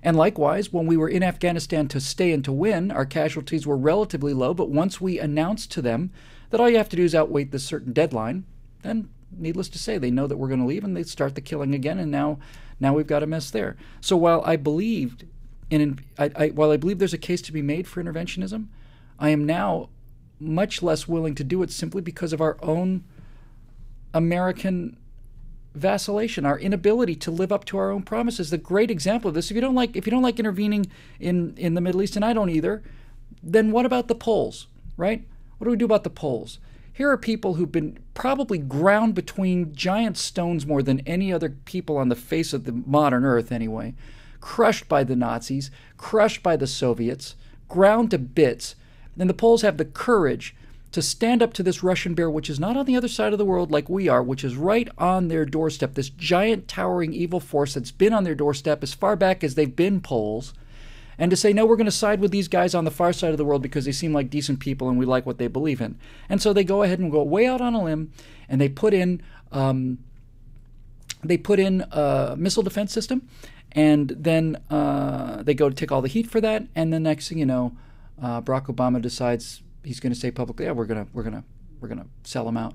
And likewise, when we were in Afghanistan to stay and to win, our casualties were relatively low, but once we announced to them that all you have to do is outwait this certain deadline, then needless to say, they know that we're going to leave, and they start the killing again, and now we've got a mess there. So while I believed while I believe there's a case to be made for interventionism, I am now much less willing to do it simply because of our own American vacillation, our inability to live up to our own promises. The great example of this, if you don't like intervening in the Middle East, and I don't either, then what about the Poles, right? What do we do about the Poles? Here are people who've been probably ground between giant stones more than any other people on the face of the modern earth anyway, crushed by the Nazis, crushed by the Soviets, ground to bits. And the Poles have the courage to stand up to this Russian bear, which is not on the other side of the world like we are, which is right on their doorstep, this giant, towering evil force that's been on their doorstep as far back as they've been Poles, and to say, no, we're going to side with these guys on the far side of the world because they seem like decent people and we like what they believe in. And so they go ahead and go way out on a limb, and they put in a missile defense system, and then they go to take all the heat for that, and the next thing you know, Barack Obama decides he's going to say publicly, yeah, we're gonna sell him out,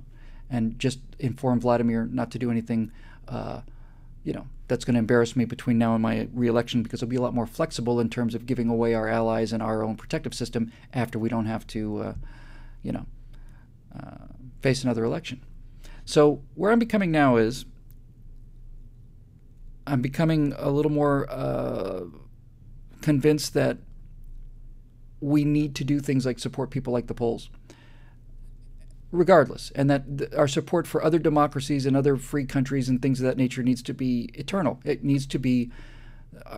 and just inform Vladimir not to do anything, that's going to embarrass me between now and my re-election, because it'll be a lot more flexible in terms of giving away our allies and our own protective system after we don't have to, face another election. So where I'm becoming now is I'm becoming a little more convinced that we need to do things like support people like the Poles, regardless, and that our support for other democracies and other free countries and things of that nature needs to be eternal. It needs to be,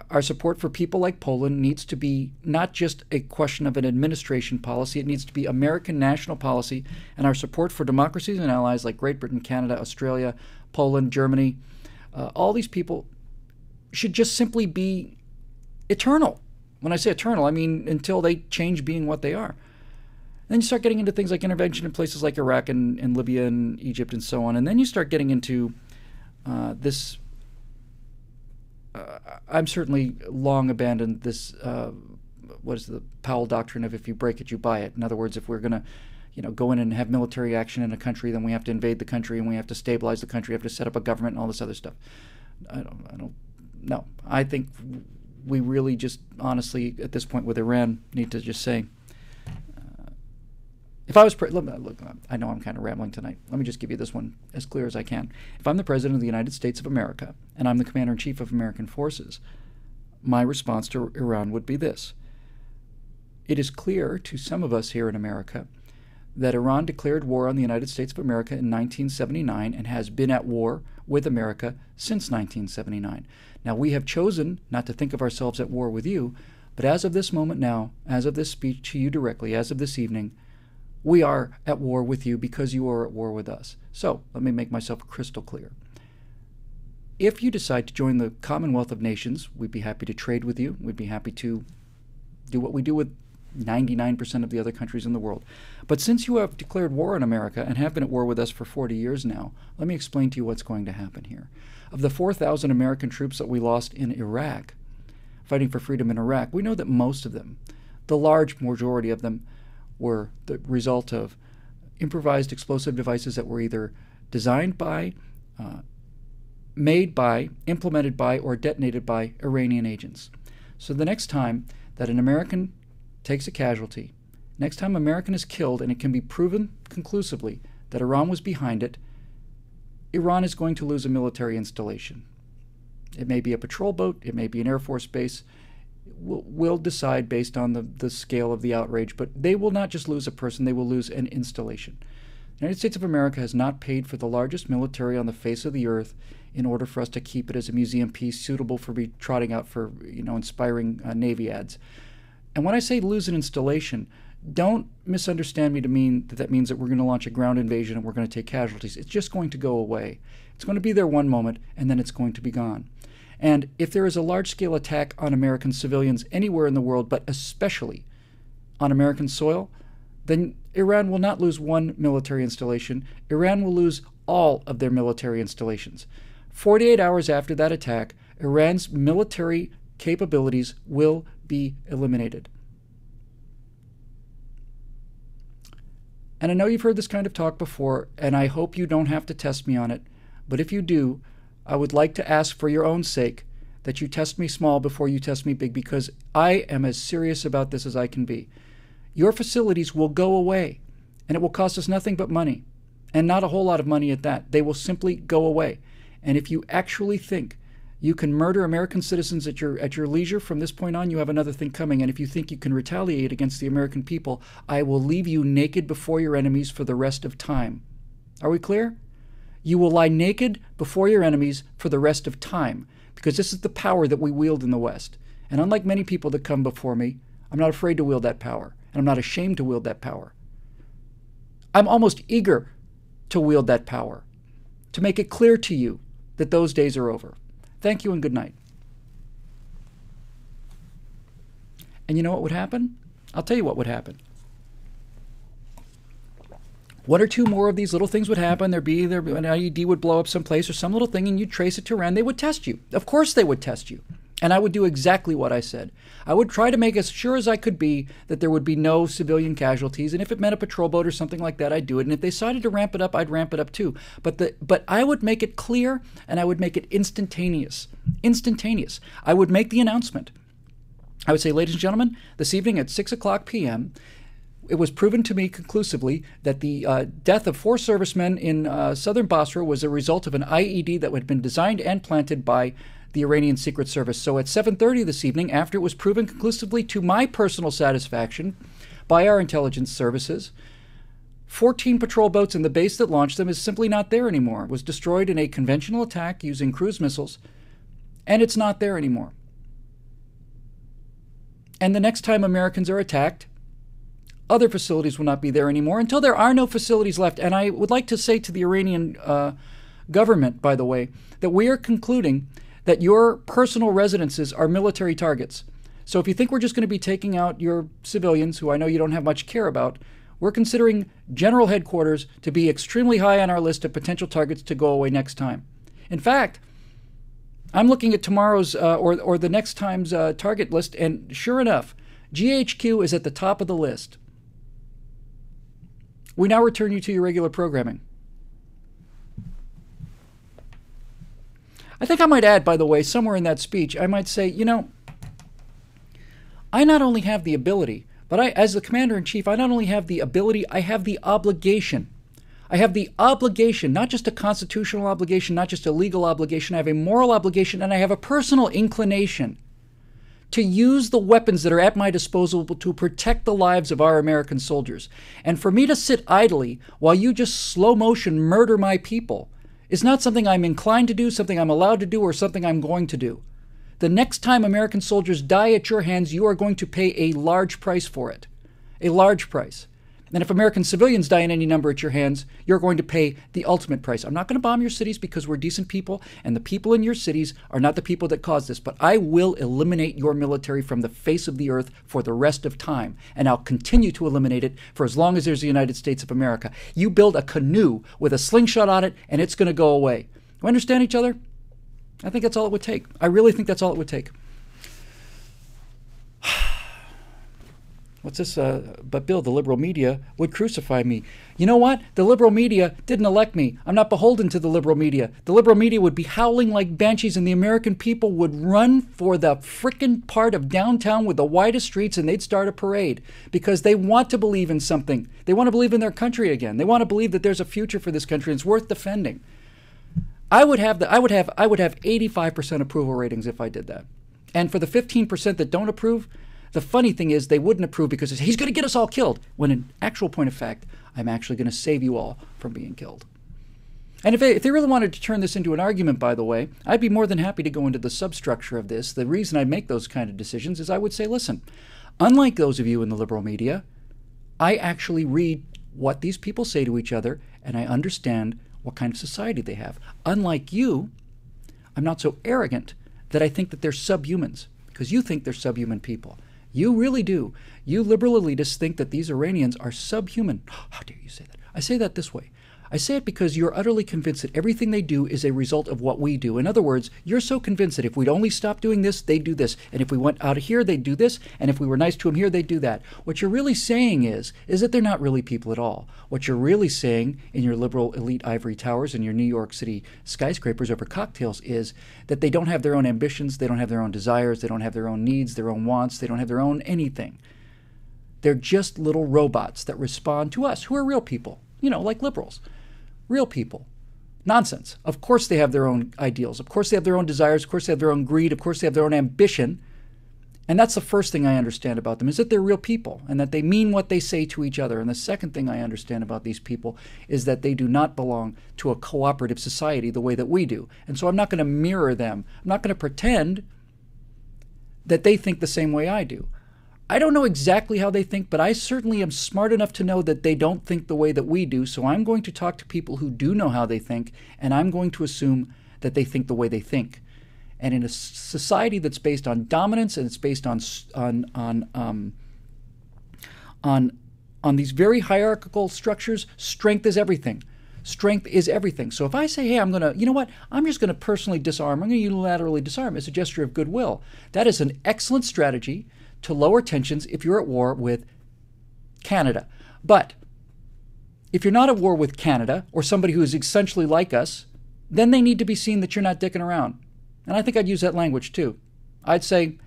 our support for people like Poland needs to be not just a question of an administration policy, it needs to be American national policy, and our support for democracies and allies like Great Britain, Canada, Australia, Poland, Germany, all these people should just simply be eternal. When I say eternal, I mean until they change being what they are. Then you start getting into things like intervention in places like Iraq and Libya and Egypt and so on. And then you start getting into this. I'm certainly long abandoned this, what is the Powell doctrine of if you break it, you buy it. In other words, if we're going to go in and have military action in a country, then we have to invade the country and we have to stabilize the country, we have to set up a government and all this other stuff. No. I think we really just honestly, at this point with Iran, need to just say, if I was look, I know I'm kind of rambling tonight. Let me just give you this one as clear as I can. If I'm the President of the United States of America and I'm the Commander-in-Chief of American forces, my response to Iran would be this. It is clear to some of us here in America that Iran declared war on the United States of America in 1979 and has been at war with America since 1979. Now, we have chosen not to think of ourselves at war with you, but as of this moment now, as of this speech to you directly, as of this evening, we are at war with you because you are at war with us. So, let me make myself crystal clear. If you decide to join the Commonwealth of Nations, we'd be happy to trade with you. We'd be happy to do what we do with 99% of the other countries in the world. But since you have declared war on America and have been at war with us for 40 years now, let me explain to you what's going to happen here. Of the 4,000 American troops that we lost in Iraq, fighting for freedom in Iraq, we know that most of them, the large majority of them, were the result of improvised explosive devices that were either designed by, made by, implemented by, or detonated by Iranian agents. So the next time that an American takes a casualty, next time American is killed and it can be proven conclusively that Iran was behind it, Iran is going to lose a military installation. It may be a patrol boat, it may be an Air Force base. We'll decide based on the scale of the outrage, but they will not just lose a person, they will lose an installation. The United States of America has not paid for the largest military on the face of the earth in order for us to keep it as a museum piece suitable for be trotting out for, inspiring Navy ads. And when I say lose an installation, don't misunderstand me to mean that that means that we're going to launch a ground invasion and we're going to take casualties. It's just going to go away. It's going to be there one moment and then it's going to be gone. And if there is a large-scale attack on American civilians anywhere in the world, but especially on American soil, then Iran will not lose one military installation. Iran will lose all of their military installations. 48 hours after that attack, Iran's military capabilities will be eliminated. And I know you've heard this kind of talk before, and I hope you don't have to test me on it, but if you do, I would like to ask for your own sake that you test me small before you test me big, because I am as serious about this as I can be. Your facilities will go away, and it will cost us nothing but money, and not a whole lot of money at that. They will simply go away. And if you actually think you can murder American citizens at your leisure from this point on, you have another thing coming. And if you think you can retaliate against the American people, I will leave you naked before your enemies for the rest of time. Are we clear? You will lie naked before your enemies for the rest of time, because this is the power that we wield in the West. And unlike many people that come before me, I'm not afraid to wield that power, and I'm not ashamed to wield that power. I'm almost eager to wield that power, to make it clear to you that those days are over. Thank you and good night. And you know what would happen? I'll tell you what would happen. One or two more of these little things would happen. An IED would blow up someplace or some little thing, and you'd trace it to Iran. They would test you. Of course they would test you. And I would do exactly what I said. I would try to make as sure as I could be that there would be no civilian casualties. And if it meant a patrol boat or something like that, I'd do it. And if they decided to ramp it up, I'd ramp it up too. But I would make it clear, and I would make it instantaneous. Instantaneous. I would make the announcement. I would say, ladies and gentlemen, this evening at 6 o'clock p.m., it was proven to me conclusively that the death of 4 servicemen in southern Basra was a result of an IED that had been designed and planted by the Iranian Secret Service. So at 7:30 this evening, after it was proven conclusively to my personal satisfaction by our intelligence services, 14 patrol boats and the base that launched them is simply not there anymore. It was destroyed in a conventional attack using cruise missiles, and it's not there anymore. And the next time Americans are attacked, other facilities will not be there anymore until there are no facilities left. And I would like to say to the Iranian government, by the way, that we are concluding that your personal residences are military targets. So if you think we're just going to be taking out your civilians, who I know you don't have much care about, we're considering general headquarters to be extremely high on our list of potential targets to go away next time. In fact, I'm looking at tomorrow's or the next time's target list, and sure enough, GHQ is at the top of the list. We now return you to your regular programming. I think I might add, by the way, somewhere in that speech, I might say, I not only have the ability, but as the Commander-in-Chief, I not only have the ability, I have the obligation. I have the obligation, not just a constitutional obligation, not just a legal obligation, I have a moral obligation, and I have a personal inclination to use the weapons that are at my disposal to protect the lives of our American soldiers. And for me to sit idly while you just slow motion murder my people is not something I'm inclined to do, something I'm allowed to do, or something I'm going to do. The next time American soldiers die at your hands, you are going to pay a large price for it. A large price. And if American civilians die in any number at your hands, you're going to pay the ultimate price. I'm not going to bomb your cities because we're decent people, and the people in your cities are not the people that caused this, but I will eliminate your military from the face of the earth for the rest of time, and I'll continue to eliminate it for as long as there's the United States of America. You build a canoe with a slingshot on it, and it's going to go away. Do we understand each other? I think that's all it would take. I really think that's all it would take. What's this? But Bill, the liberal media would crucify me. You know what? The liberal media didn't elect me. I'm not beholden to the liberal media. The liberal media would be howling like banshees, and the American people would run for the frickin' part of downtown with the widest streets, and they'd start a parade because they want to believe in something. They want to believe in their country again. They want to believe that there's a future for this country and it's worth defending. I would have 85% approval ratings if I did that. And for the 15% that don't approve, the funny thing is they wouldn't approve because he's going to get us all killed, when in actual point of fact, I'm actually going to save you all from being killed. And if they really wanted to turn this into an argument, by the way, I'd be more than happy to go into the substructure of this. The reason I make those kind of decisions is I would say, listen, unlike those of you in the liberal media, I actually read what these people say to each other, and I understand what kind of society they have. Unlike you, I'm not so arrogant that I think that they're subhumans, because you think they're subhuman people. You really do. You liberal elitists think that these Iranians are subhuman. How dare you say that? I say that this way. I say it because you're utterly convinced that everything they do is a result of what we do. In other words, you're so convinced that if we'd only stop doing this, they'd do this. And if we went out of here, they'd do this. And if we were nice to them here, they'd do that. What you're really saying is that they're not really people at all. What you're really saying in your liberal elite ivory towers and your New York City skyscrapers over cocktails is that they don't have their own ambitions, they don't have their own desires, they don't have their own needs, their own wants, they don't have their own anything. They're just little robots that respond to us, who are real people, like liberals. Real people. Nonsense. Of course they have their own ideals. Of course they have their own desires. Of course they have their own greed. Of course they have their own ambition. And that's the first thing I understand about them, is that they're real people and that they mean what they say to each other. And the second thing I understand about these people is that they do not belong to a cooperative society the way that we do. And so I'm not going to mirror them. I'm not going to pretend that they think the same way I do. I don't know exactly how they think, but I certainly am smart enough to know that they don't think the way that we do. So I'm going to talk to people who do know how they think, and I'm going to assume that they think the way they think. And in a society that's based on dominance and it's based on these very hierarchical structures, strength is everything. Strength is everything. So if I say, hey, I'm just going to personally disarm, I'm going to unilaterally disarm as a gesture of goodwill, that is an excellent strategy to lower tensions if you're at war with Canada. But if you're not at war with Canada or somebody who is essentially like us, then they need to be seen that you're not dicking around. And I think I'd use that language too. I'd say,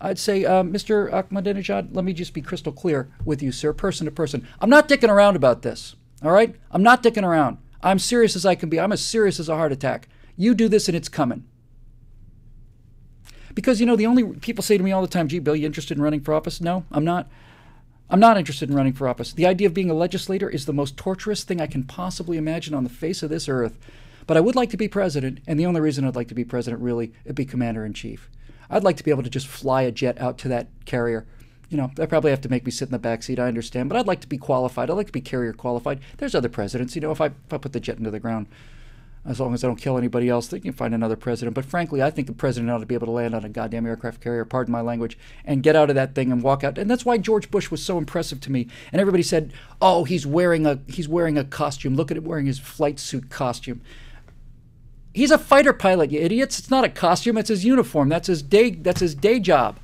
Mr. Ahmadinejad, let me just be crystal clear with you, sir, person to person. I'm not dicking around about this, all right? I'm not dicking around. I'm serious as I can be. I'm as serious as a heart attack. You do this and it's coming. Because, the only people say to me all the time, gee, Bill, you interested in running for office? No, I'm not. I'm not interested in running for office. The idea of being a legislator is the most torturous thing I can possibly imagine on the face of this earth. But I would like to be president, and the only reason I'd like to be president really is be commander-in-chief. I'd like to be able to just fly a jet out to that carrier. They probably have to make me sit in the back seat, I understand, but I'd like to be qualified. I'd like to be carrier qualified. There's other presidents, if I put the jet into the ground, as long as I don't kill anybody else, they can find another president. But frankly, I think the president ought to be able to land on a goddamn aircraft carrier, pardon my language, and get out of that thing and walk out. And that's why George Bush was so impressive to me. And everybody said, oh, he's wearing a costume. Look at him wearing his flight suit costume. He's a fighter pilot, you idiots. It's not a costume. It's his uniform. That's his day job.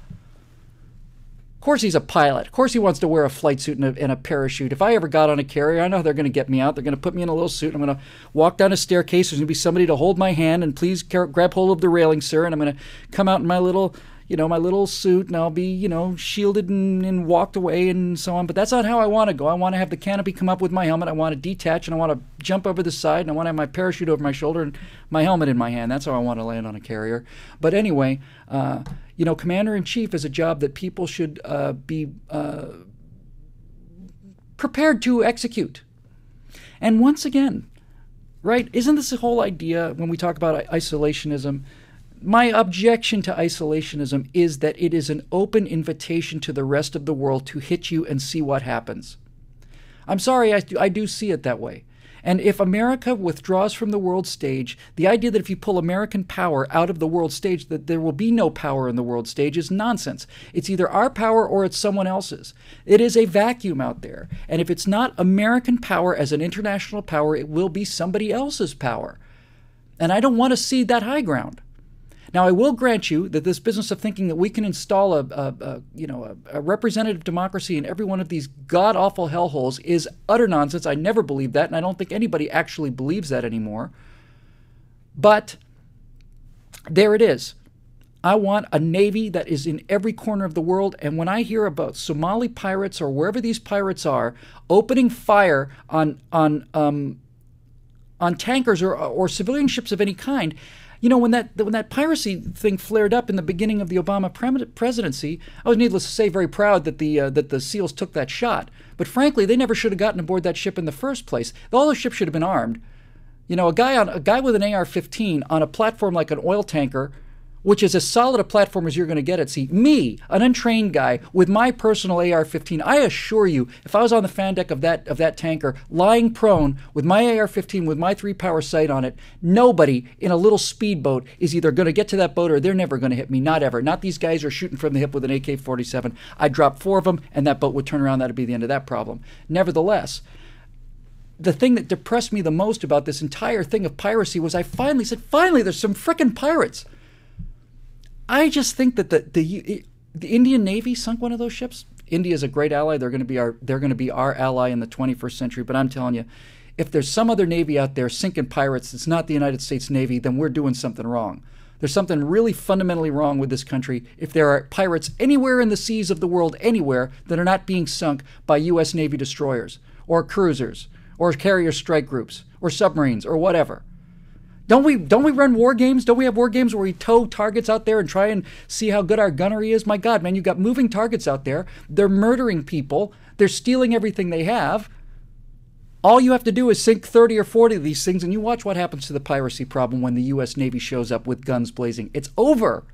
Of course he's a pilot. Of course he wants to wear a flight suit and a parachute. If I ever got on a carrier, I know they're going to get me out. They're going to put me in a little suit. I'm going to walk down a staircase. There's going to be somebody to hold my hand and please grab hold of the railing, sir. And I'm going to come out in my little, my little suit, and I'll be, shielded and walked away and so on. But that's not how I want to go. I want to have the canopy come up with my helmet. I want to detach, and I want to jump over the side, and I want to have my parachute over my shoulder and my helmet in my hand. That's how I want to land on a carrier. But anyway, Commander-in-Chief is a job that people should be prepared to execute. And once again, right, isn't this the whole idea when we talk about isolationism? My objection to isolationism is that it is an open invitation to the rest of the world to hit you and see what happens. I'm sorry, I do see it that way. And if America withdraws from the world stage, the idea that if you pull American power out of the world stage, that there will be no power in the world stage is nonsense. It's either our power or it's someone else's. It is a vacuum out there. And if it's not American power as an international power, it will be somebody else's power. And I don't want to cede that high ground. Now, I will grant you that this business of thinking that we can install a representative democracy in every one of these god-awful hellholes is utter nonsense. I never believed that, and I don't think anybody actually believes that anymore. But there it is. I want a navy that is in every corner of the world, and when I hear about Somali pirates or wherever these pirates are opening fire on tankers or civilian ships of any kind, when that piracy thing flared up in the beginning of the Obama presidency, I was, needless to say, very proud that the SEALs took that shot. But frankly, they never should have gotten aboard that ship in the first place. All those ships should have been armed. A guy with an AR-15 on a platform like an oil tanker, which is as solid a platform as you're going to get at sea. Me, an untrained guy with my personal AR-15, I assure you, if I was on the fan deck of that tanker, lying prone with my AR-15 with my 3-power sight on it, nobody in a little speedboat is either going to get to that boat or they're never going to hit me. Not ever. Not these guys who are shooting from the hip with an AK-47. I'd drop 4 of them, and that boat would turn around. That'd be the end of that problem. Nevertheless, the thing that depressed me the most about this entire thing of piracy was I finally said, finally, there's some frickin' pirates. I just think that the Indian Navy sunk one of those ships. India is a great ally. They're going to be our ally in the 21st century. But I'm telling you, if there's some other navy out there sinking pirates, it's not the United States Navy, then we're doing something wrong. There's something really fundamentally wrong with this country if there are pirates anywhere in the seas of the world, anywhere, that are not being sunk by U.S. Navy destroyers or cruisers or carrier strike groups or submarines or whatever. Don't we run war games? Don't we have war games where we tow targets out there and try and see how good our gunnery is? My God, man, you've got moving targets out there. They're murdering people. They're stealing everything they have. All you have to do is sink 30 or 40 of these things, and you watch what happens to the piracy problem when the U.S. Navy shows up with guns blazing. It's over.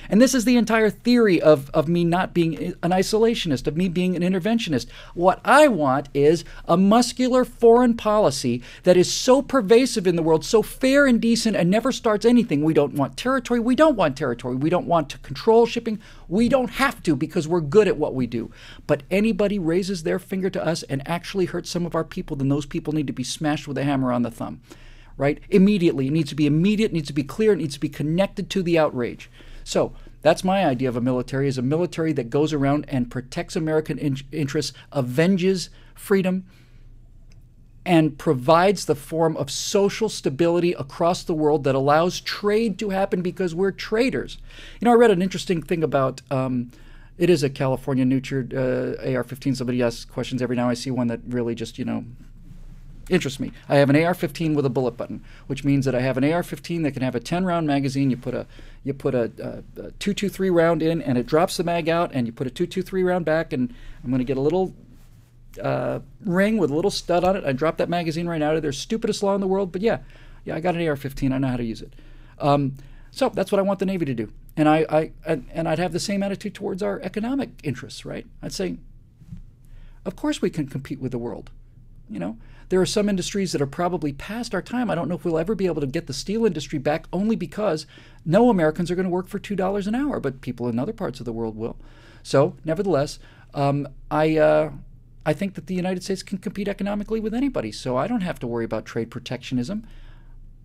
And this is the entire theory of me not being an isolationist, of me being an interventionist. What I want is a muscular foreign policy that is so pervasive in the world, so fair and decent, and never starts anything. We don't want territory. We don't want territory. We don't want to control shipping. We don't have to because we're good at what we do. But anybody raises their finger to us and actually hurts some of our people, then those people need to be smashed with a hammer on the thumb, right? Immediately. It needs to be immediate. It needs to be clear. It needs to be connected to the outrage. So that's my idea of a military, is a military that goes around and protects American interests, avenges freedom, and provides the form of social stability across the world that allows trade to happen because we're traders. I read an interesting thing about, it is a California nurtured AR-15. Somebody asks questions every now and I see one that really just, interests me. I have an AR-15 with a bullet button, which means that I have an AR-15 that can have a 10-round magazine. You put a 223 round in, and it drops the mag out, and you put a 223 round back, and I'm going to get a little ring with a little stud on it. I drop that magazine right out of there. Stupidest law in the world, but yeah, I got an AR-15. I know how to use it. So that's what I want the Navy to do, and I'd have the same attitude towards our economic interests, right? I'd say, of course we can compete with the world. There are some industries that are probably past our time. I don't know if we'll ever be able to get the steel industry back, only because no Americans are going to work for $2 an hour, but people in other parts of the world will. So, nevertheless, I think that the United States can compete economically with anybody, so I don't have to worry about trade protectionism.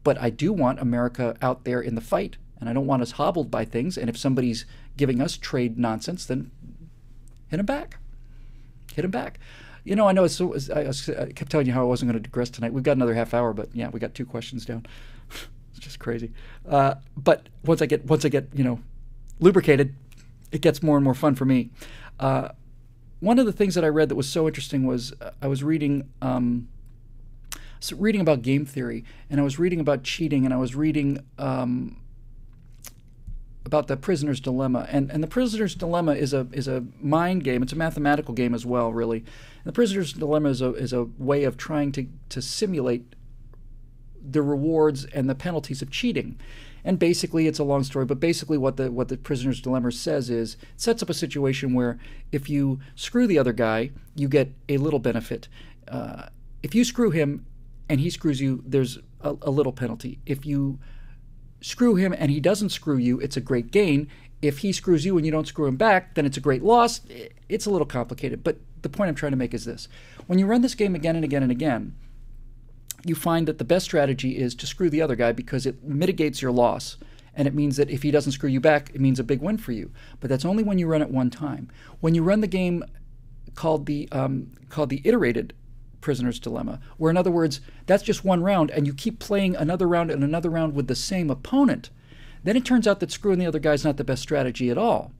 But I do want America out there in the fight, and I don't want us hobbled by things. And if somebody's giving us trade nonsense, then hit them back. Hit them back. I know I kept telling you how I wasn't going to digress tonight. We've got another half hour, but yeah, we got 2 questions down. It's just crazy. But once I get lubricated, it gets more and more fun for me. One of the things that I read that was so interesting was I was reading about game theory, and I was reading about cheating, and I was reading about the prisoner's dilemma. And the prisoner's dilemma is a mind game. It's a mathematical game as well, really. And the prisoner's dilemma is a way of trying to simulate the rewards and the penalties of cheating. And basically, it's a long story, but basically what the prisoner's dilemma says is, it sets up a situation where if you screw the other guy, you get a little benefit. If you screw him and he screws you, there's a little penalty. If you screw him and he doesn't screw you, it's a great gain. If he screws you and you don't screw him back, then it's a great loss. It's a little complicated, but the point I'm trying to make is this. When you run this game again and again and again, you find that the best strategy is to screw the other guy because it mitigates your loss. And it means that if he doesn't screw you back, it means a big win for you. But that's only when you run it one time. When you run the game called the iterated prisoner's dilemma, where in other words, that's just one round and you keep playing another round and another round with the same opponent, then it turns out that screwing the other guy is not the best strategy at all.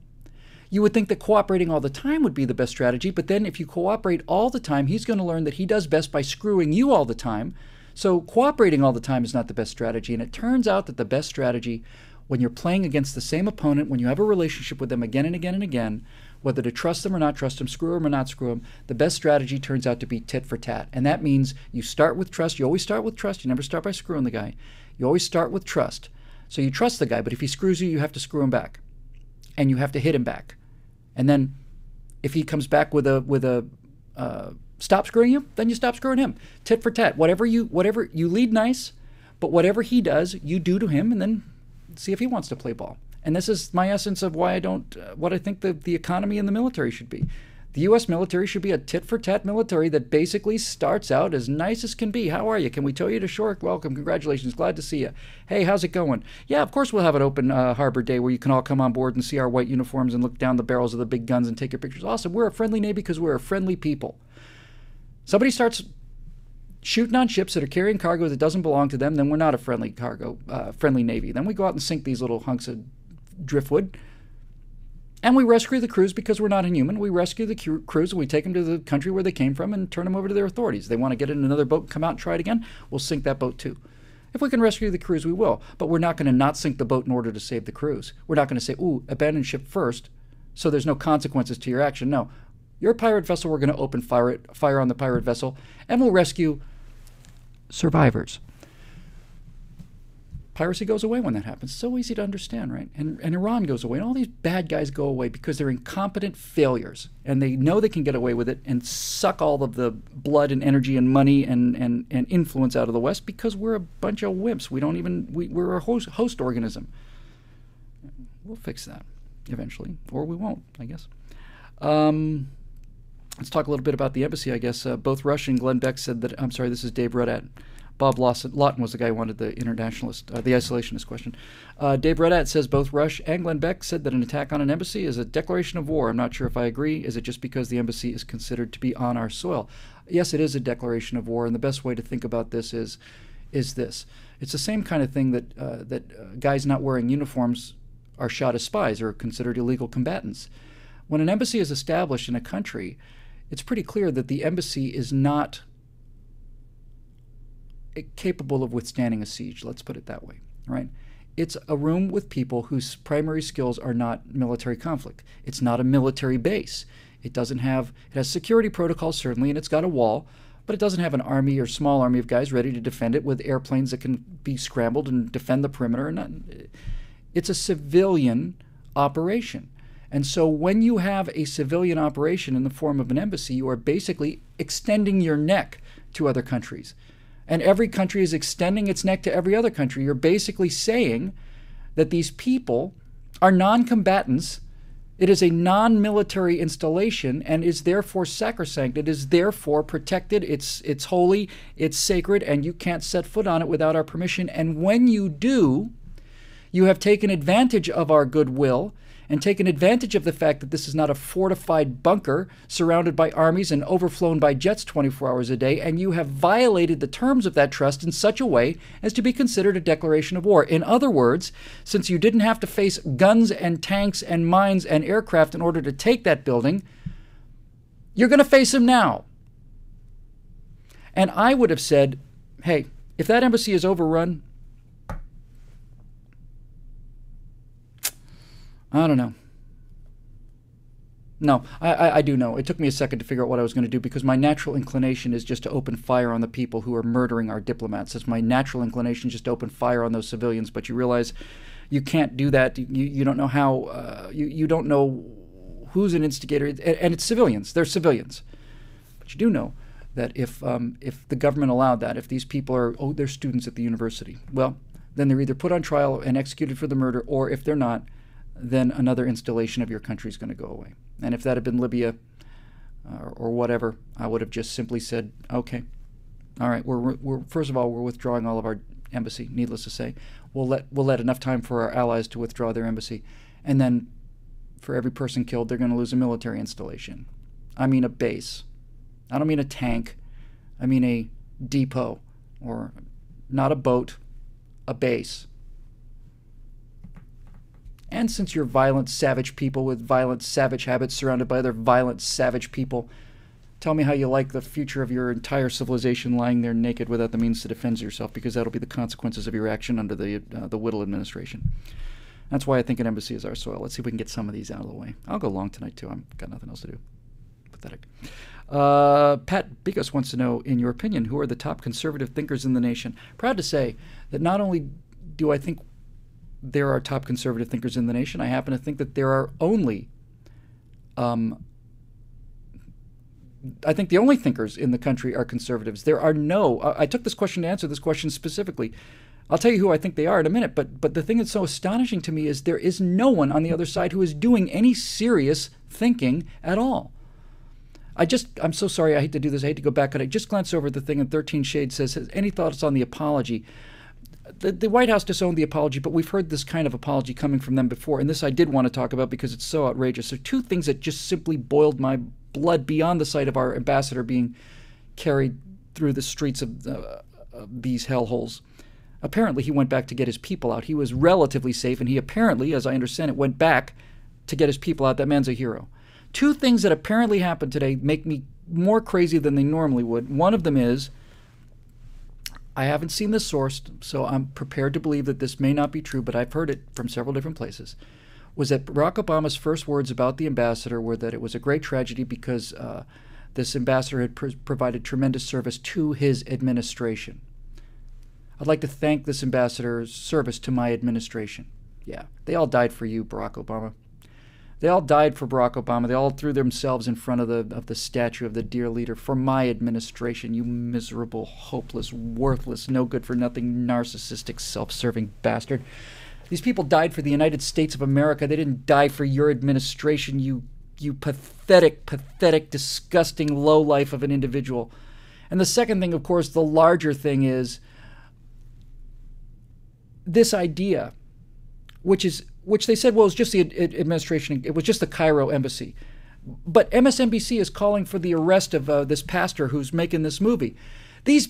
You would think that cooperating all the time would be the best strategy, but then if you cooperate all the time, he's going to learn that he does best by screwing you all the time. So cooperating all the time is not the best strategy, and it turns out that the best strategy, when you're playing against the same opponent, when you have a relationship with them again and again and again, whether to trust them or not trust them, screw them or not screw them, the best strategy turns out to be tit for tat. And that means you start with trust. You always start with trust. You never start by screwing the guy. You always start with trust. So you trust the guy, but if he screws you, you have to screw him back. And you have to hit him back. And then if he comes back with a stop screwing you, then you stop screwing him. Tit for tat. Whatever you lead nice, but whatever he does, you do to him, and then see if he wants to play ball. And this is my essence of why what I think the economy and the military should be. The U.S. military should be a tit-for-tat military that basically starts out as nice as can be. How are you? Can we tow you to shore? Welcome. Congratulations. Glad to see you. Hey, how's it going? Yeah, of course we'll have an open harbor day where you can all come on board and see our white uniforms and look down the barrels of the big guns and take your pictures. Awesome. We're a friendly Navy because we're a friendly people. Somebody starts shooting on ships that are carrying cargo that doesn't belong to them, then we're not a friendly Navy. Then we go out and sink these little hunks of driftwood. And we rescue the crews because we're not inhuman. We rescue the crews and we take them to the country where they came from and turn them over to their authorities. They want to get in another boat and come out and try it again, we'll sink that boat too. If we can rescue the crews, we will. But we're not going to not sink the boat in order to save the crews. We're not going to say, ooh, abandon ship first, so there's no consequences to your action. No. Your pirate vessel, we're going to open fire on the pirate vessel, and we'll rescue survivors. Piracy goes away when that happens. It's so easy to understand, right? And Iran goes away, and all these bad guys go away because they're incompetent failures, and they know they can get away with it and suck all of the blood and energy and money and influence out of the West because we're a bunch of wimps. We're a host organism. We'll fix that eventually, or we won't, I guess. Let's talk a little bit about the embassy, I guess. Both Rush and Glenn Beck said that, I'm sorry, this is Dave Rudat. Bob Lawton was the guy who wanted the the isolationist question. Dave Rudat says both Rush and Glenn Beck said that an attack on an embassy is a declaration of war. I'm not sure if I agree. Is it just because the embassy is considered to be on our soil? Yes, it is a declaration of war, and the best way to think about this is this. It's the same kind of thing that guys not wearing uniforms are shot as spies or considered illegal combatants. When an embassy is established in a country, it's pretty clear that the embassy is not capable of withstanding a siege, let's put it that way, right? It's a room with people whose primary skills are not military conflict. It's not a military base. It has security protocols, certainly, and it's got a wall, but it doesn't have an army or small army of guys ready to defend it with airplanes that can be scrambled and defend the perimeter. It's a civilian operation. And so when you have a civilian operation in the form of an embassy, you are basically extending your neck to other countries. And every country is extending its neck to every other country. You're basically saying that these people are non-combatants. It is a non-military installation and is therefore sacrosanct. It is therefore protected. It's holy, it's sacred, and you can't set foot on it without our permission. And when you do, you have taken advantage of our goodwill and taken advantage of the fact that this is not a fortified bunker surrounded by armies and overflown by jets 24 hours a day, and you have violated the terms of that trust in such a way as to be considered a declaration of war. In other words, since you didn't have to face guns and tanks and mines and aircraft in order to take that building, you're going to face them now. And I would have said, hey, if that embassy is overrun, I don't know. No, I do know. It took me a second to figure out what I was going to do, because my natural inclination is just to open fire on the people who are murdering our diplomats. That's my natural inclination, just to open fire on those civilians. But you realize you can't do that. You don't know how. You don't know who's an instigator, and it's civilians. They're civilians. But you do know that if the government allowed that, if these people are, they're students at the university, well, then they're either put on trial and executed for the murder, or if they're not, then another installation of your country is going to go away. And if that had been Libya or whatever, I would have just simply said, okay, all right, we're first of all, we're withdrawing all of our embassy, needless to say. We'll let enough time for our allies to withdraw their embassy. And then for every person killed, they're going to lose a military installation. I mean a base. I don't mean a tank. I mean a depot, or not a boat, a base. And since you're violent, savage people with violent, savage habits surrounded by other violent, savage people, tell me how you like the future of your entire civilization lying there naked without the means to defend yourself, because that'll be the consequences of your action under the Whittle administration. That's why I think an embassy is our soil. Let's see if we can get some of these out of the way. I'll go long tonight, too. I've got nothing else to do. Pathetic. Pat Bigos wants to know, in your opinion, who are the top conservative thinkers in the nation? Proud to say that not only do I think there are top conservative thinkers in the nation, I happen to think that there are only, I think the only thinkers in the country are conservatives. There are no, I took this question to answer this question specifically. I'll tell you who I think they are in a minute, but the thing that's so astonishing to me is there is no one on the other side who is doing any serious thinking at all. I'm so sorry, I hate to do this, I hate to go back on it. Just glance over the thing, and 13 Shades says, any thoughts on the apology? The White House disowned the apology, but we've heard this kind of apology coming from them before, and this I did want to talk about because it's so outrageous. There are two things that just simply boiled my blood beyond the sight of our ambassador being carried through the streets of these hellholes. Apparently, he went back to get his people out. He was relatively safe, and he apparently, as I understand it, went back to get his people out. That man's a hero. Two things that apparently happened today make me more crazy than they normally would. One of them is, I haven't seen this sourced, so I'm prepared to believe that this may not be true, but I've heard it from several different places, was that Barack Obama's first words about the ambassador were that it was a great tragedy because this ambassador had provided tremendous service to his administration. I'd like to thank this ambassador's service to my administration. Yeah, they all died for you, Barack Obama. They all died for Barack Obama. They all threw themselves in front of the statue of the dear leader for my administration, you miserable, hopeless, worthless, no-good-for-nothing, narcissistic, self-serving bastard. These people died for the United States of America. They didn't die for your administration, you pathetic, pathetic, disgusting lowlife of an individual. And the second thing, of course, the larger thing is this idea, which they said, well, it was just the administration, it was just the Cairo embassy. But MSNBC is calling for the arrest of this pastor who's making this movie. These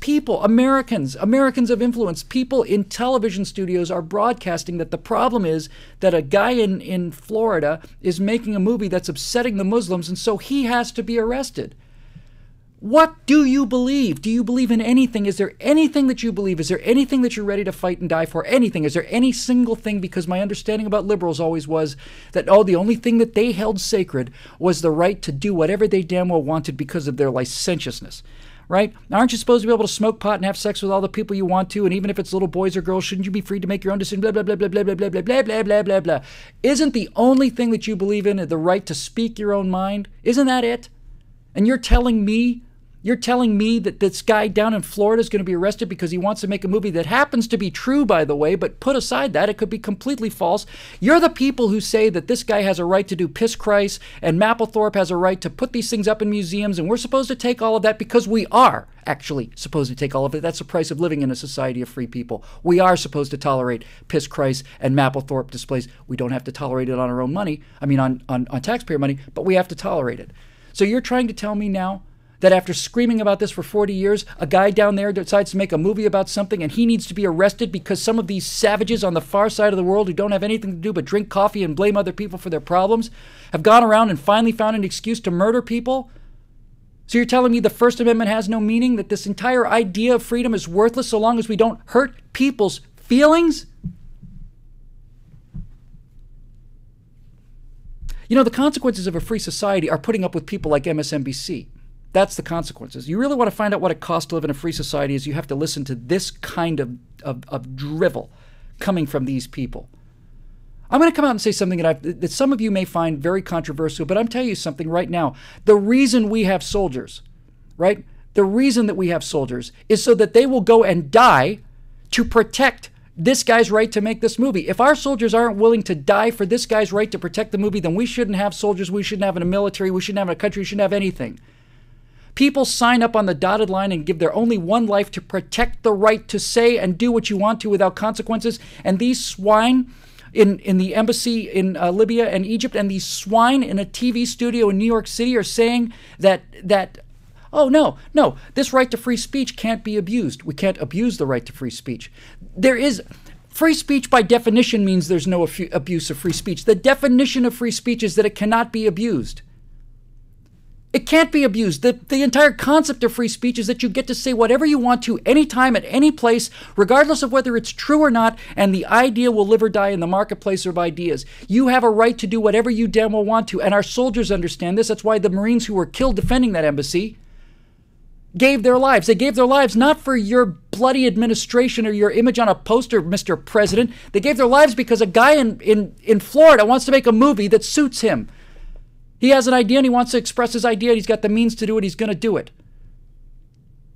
people, Americans of influence, people in television studios are broadcasting that the problem is that a guy in Florida is making a movie that's upsetting the Muslims, and so he has to be arrested. What do you believe? Do you believe in anything? Is there anything that you believe? Is there anything that you're ready to fight and die for? Anything? Is there any single thing? Because my understanding about liberals always was that, the only thing that they held sacred was the right to do whatever they damn well wanted because of their licentiousness, right? Aren't you supposed to be able to smoke pot and have sex with all the people you want to? And even if it's little boys or girls, shouldn't you be free to make your own decision? Blah, blah, blah, blah, blah, blah, blah, blah, blah, blah, blah, blah, blah. Isn't the only thing that you believe in the right to speak your own mind? Isn't that it? And you're telling me You're telling me that this guy down in Florida is going to be arrested because he wants to make a movie that happens to be true, by the way, but put aside that, it could be completely false. You're the people who say that this guy has a right to do piss Christ and Mapplethorpe has a right to put these things up in museums, and we're supposed to take all of that because we are actually supposed to take all of it. That's the price of living in a society of free people. We are supposed to tolerate piss Christ and Mapplethorpe displays. We don't have to tolerate it on our own money, on taxpayer money, but we have to tolerate it. So you're trying to tell me now that after screaming about this for 40 years, a guy down there decides to make a movie about something and he needs to be arrested because some of these savages on the far side of the world who don't have anything to do but drink coffee and blame other people for their problems have gone around and finally found an excuse to murder people? So you're telling me the First Amendment has no meaning, that this entire idea of freedom is worthless so long as we don't hurt people's feelings? You know, the consequences of a free society are putting up with people like MSNBC. That's the consequences. You really want to find out what it costs to live in a free society is you have to listen to this kind of drivel coming from these people. I'm going to come out and say something that some of you may find very controversial, but I'm telling you something right now. The reason we have soldiers, right? The reason that we have soldiers is so that they will go and die to protect this guy's right to make this movie. If our soldiers aren't willing to die for this guy's right to protect the movie, then we shouldn't have soldiers, we shouldn't have a military, we shouldn't have a country, we shouldn't have anything. People sign up on the dotted line and give their only one life to protect the right to say and do what you want to without consequences. And these swine in the embassy in Libya and Egypt and these swine in a TV studio in New York City are saying that oh, no, this right to free speech can't be abused. We can't abuse the right to free speech. Free speech by definition means there's no abuse of free speech. The definition of free speech is that it cannot be abused. It can't be abused. The entire concept of free speech is that you get to say whatever you want to anytime at any place, regardless of whether it's true or not, and the idea will live or die in the marketplace of ideas. You have a right to do whatever you damn well want to, and our soldiers understand this. That's why the Marines who were killed defending that embassy gave their lives. They gave their lives not for your bloody administration or your image on a poster, Mr. President. They gave their lives because a guy in Florida wants to make a movie that suits him. He has an idea and he wants to express his idea and he's got the means to do it. He's going to do it.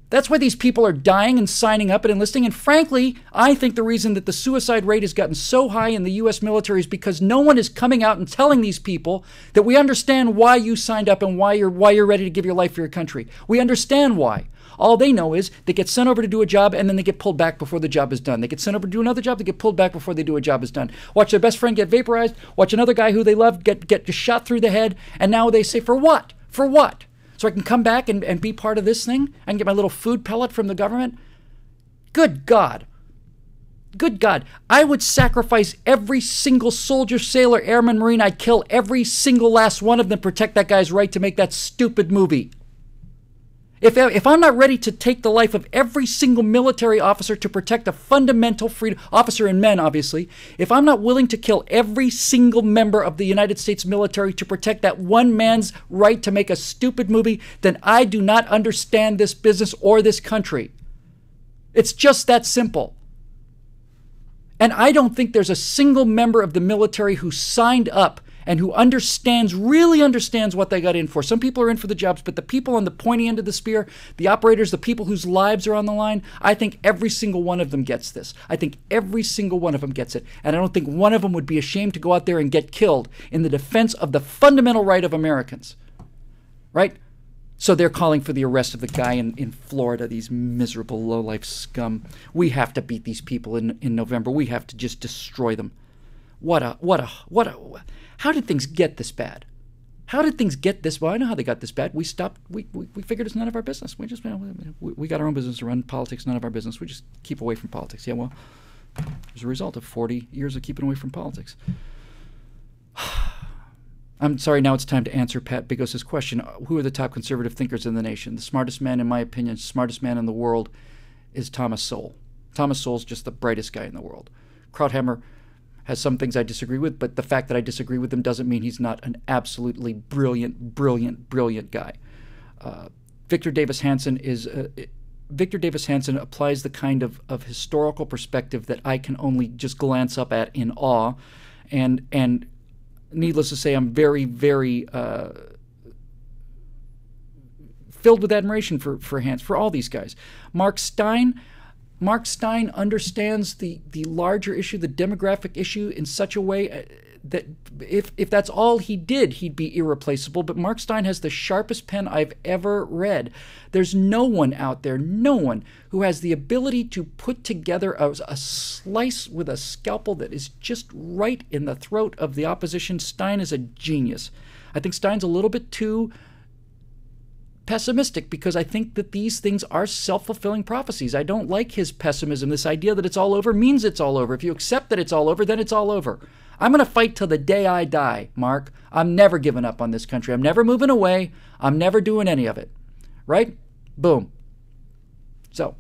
That's why these people are dying and signing up and enlisting. And frankly, I think the reason that the suicide rate has gotten so high in the U.S. military is because no one is coming out and telling these people that we understand why you signed up and why you're ready to give your life for your country. We understand why. All they know is they get sent over to do a job and then they get pulled back before the job is done. They get sent over to do another job, they get pulled back before they do a job is done. Watch their best friend get vaporized, watch another guy who they love get just shot through the head, and now they say, for what? For what? So I can come back and be part of this thing? I can get my little food pellet from the government? Good God. Good God. I would sacrifice every single soldier, sailor, airman, Marine. I'd kill every single last one of them to protect that guy's right to make that stupid movie. If I'm not ready to take the life of every single military officer to protect a fundamental freedom, officer and men, obviously, if I'm not willing to kill every single member of the United States military to protect that one man's right to make a stupid movie, then I do not understand this business or this country. It's just that simple. And I don't think there's a single member of the military who signed up and who really understands what they got in for. Some people are in for the jobs, but the people on the pointy end of the spear, the operators, the people whose lives are on the line, I think every single one of them gets this. I think every single one of them gets it. And I don't think one of them would be ashamed to go out there and get killed in the defense of the fundamental right of Americans. Right? So they're calling for the arrest of the guy in Florida, these miserable low-life scum. We have to beat these people in November. We have to just destroy them. How did things get this bad? How did things get this? Well, I know how they got this bad. We stopped. We figured it's none of our business. We got our own business to run. Politics, none of our business. We just keep away from politics. Yeah, well, as a result of 40 years of keeping away from politics. I'm sorry, now it's time to answer Pat Bigos' question. Who are the top conservative thinkers in the nation? The smartest man, in my opinion, smartest man in the world is Thomas Sowell. Thomas Sowell's just the brightest guy in the world. Krauthammer has some things I disagree with, but the fact that I disagree with him doesn't mean he's not an absolutely brilliant guy. Victor Davis Hanson applies the kind of historical perspective that I can only just glance up at in awe, and needless to say, I'm very filled with admiration for Hans, for all these guys. Mark Stein understands the larger issue, the demographic issue, in such a way that if that's all he did, he'd be irreplaceable. But Mark Stein has the sharpest pen I've ever read. There's no one out there, no one, who has the ability to put together a slice with a scalpel that is just right in the throat of the opposition. Stein is a genius. I think Stein's a little bit too pessimistic, because I think that these things are self-fulfilling prophecies. I don't like his pessimism. This idea that it's all over means it's all over. If you accept that it's all over, then it's all over. I'm going to fight till the day I die, Mark. I'm never giving up on this country. I'm never moving away. I'm never doing any of it. Right? Boom. So,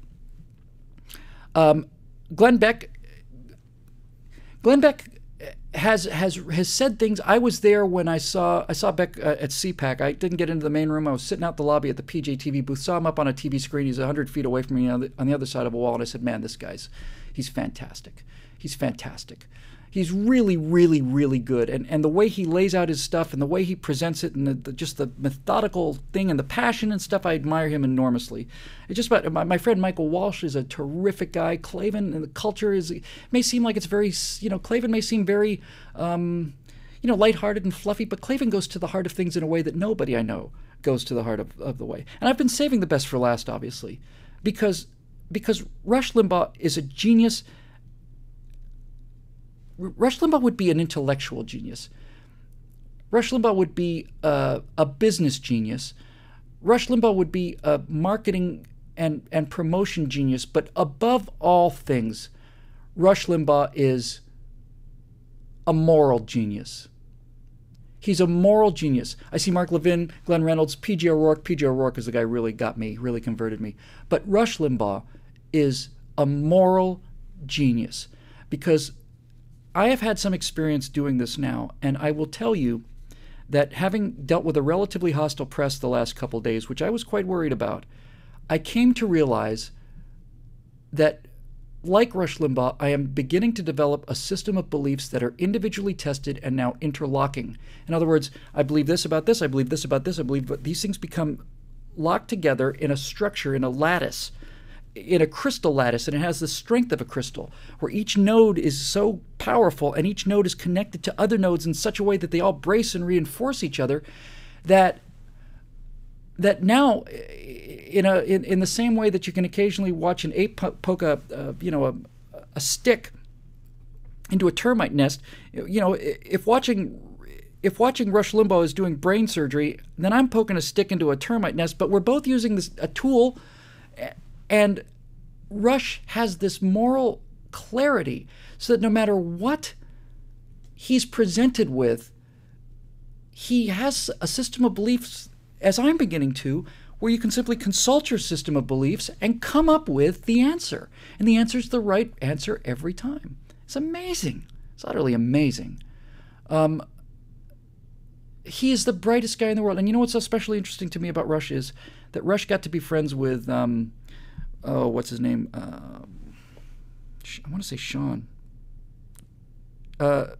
Glenn Beck has said things. I was there when I saw Beck at CPAC. I didn't get into the main room. I was sitting out the lobby at the PJTV booth. Saw him up on a TV screen. He's 100 feet away from me on the other side of a wall. And I said, man, he's fantastic. He's fantastic. He's really, really, really good. And the way he lays out his stuff and the way he presents it and just the methodical thing and the passion and stuff, I admire him enormously. It's just about my friend Michael Walsh is a terrific guy. Klavan and the culture may seem like it's very, Klavan may seem very, lighthearted and fluffy, but Klavan goes to the heart of things in a way that nobody I know goes to the heart of the way. And I've been saving the best for last, obviously, because Rush Limbaugh is a genius. Rush Limbaugh would be an intellectual genius. Rush Limbaugh would be a business genius. Rush Limbaugh would be a marketing and promotion genius. But above all things, Rush Limbaugh is a moral genius. He's a moral genius. I see Mark Levin, Glenn Reynolds, P.J. O'Rourke. P.J. O'Rourke is the guy who really got me, really converted me. But Rush Limbaugh is a moral genius, because I have had some experience doing this now, and I will tell you that having dealt with a relatively hostile press the last couple of days, which I was quite worried about, I came to realize that, like Rush Limbaugh, I am beginning to develop a system of beliefs that are individually tested and now interlocking. In other words, I believe this about this, I believe this about this, I believe, but these things become locked together in a structure, in a lattice, in a crystal lattice, and it has the strength of a crystal, where each node is so powerful and each node is connected to other nodes in such a way that they all brace and reinforce each other, that now, in the same way that you can occasionally watch an ape poke a stick into a termite nest, if watching Rush Limbaugh is doing brain surgery, then I'm poking a stick into a termite nest, but we're both using a tool. And Rush has this moral clarity, so that no matter what he's presented with, he has a system of beliefs, as I'm beginning to, where you can simply consult your system of beliefs and come up with the answer. And the answer is the right answer every time. It's amazing. It's utterly amazing. He is the brightest guy in the world. And you know what's especially interesting to me about Rush is that Rush got to be friends with... what's his name? I want to say Sean. The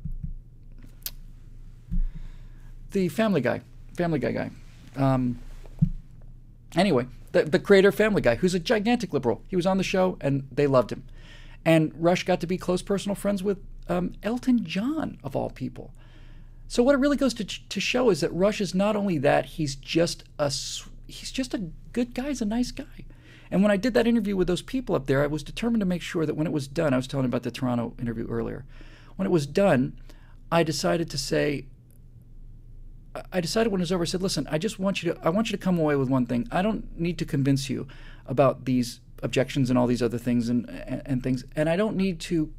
Family Guy guy. Anyway, the creator of Family Guy, who's a gigantic liberal. He was on the show, and they loved him. And Rush got to be close personal friends with Elton John, of all people. So what it really goes to show is that Rush is not only that, he's just a good guy. He's a nice guy. And when I did that interview with those people up there, I was determined to make sure that when it was done, I was telling about the Toronto interview earlier. When it was done, I decided when it was over, I said, listen, I want you to come away with one thing. I don't need to convince you about these objections and all these other things and things. And I don't need to,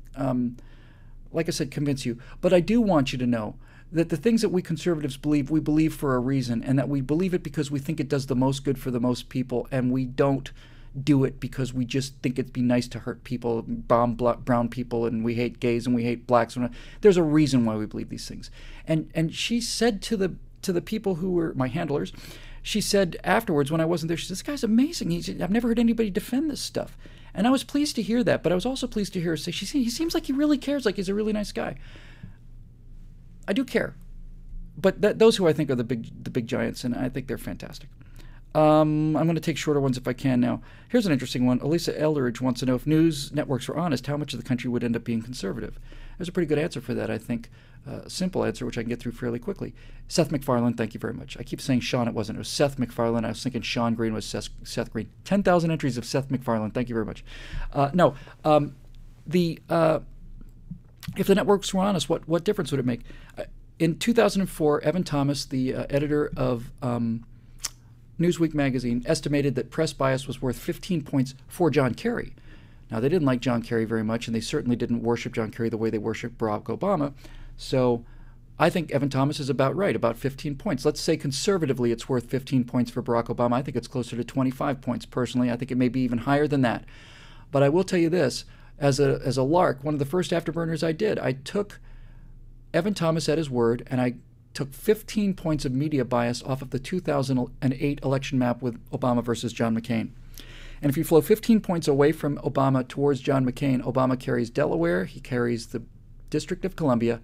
like I said, convince you. But I do want you to know that the things that we conservatives believe, we believe for a reason, and that we believe it because we think it does the most good for the most people, and we don't do it because we just think it'd be nice to hurt people, bomb brown people, and we hate gays and we hate blacks. There's a reason why we believe these things. And she said to the people who were my handlers, she said afterwards when I wasn't there, she said, this guy's amazing. I've never heard anybody defend this stuff. And I was pleased to hear that, but I was also pleased to hear her say, he seems like he really cares, like he's a really nice guy. I do care. But those who I think are the big giants, and I think they're fantastic. I'm going to take shorter ones if I can now. Here's an interesting one. Elisa Eldridge wants to know if news networks were honest, how much of the country would end up being conservative? There's a pretty good answer for that, I think. Simple answer, which I can get through fairly quickly. Seth MacFarlane, thank you very much. I keep saying Sean, it wasn't. It was Seth MacFarlane. I was thinking Sean Green was Seth Green. 10,000 entries of Seth MacFarlane. Thank you very much. If the networks were honest, what difference would it make? In 2004, Evan Thomas, the editor of Newsweek magazine, estimated that press bias was worth 15 points for John Kerry. Now, they didn't like John Kerry very much, and they certainly didn't worship John Kerry the way they worship Barack Obama. So I think Evan Thomas is about right, about 15 points. Let's say conservatively it's worth 15 points for Barack Obama. I think it's closer to 25 points personally. I think it may be even higher than that. But I will tell you this, as a lark, one of the first afterburners I did, I took Evan Thomas at his word, and I took 15 points of media bias off of the 2008 election map with Obama versus John McCain. And if you flow 15 points away from Obama towards John McCain, Obama carries Delaware, he carries the District of Columbia,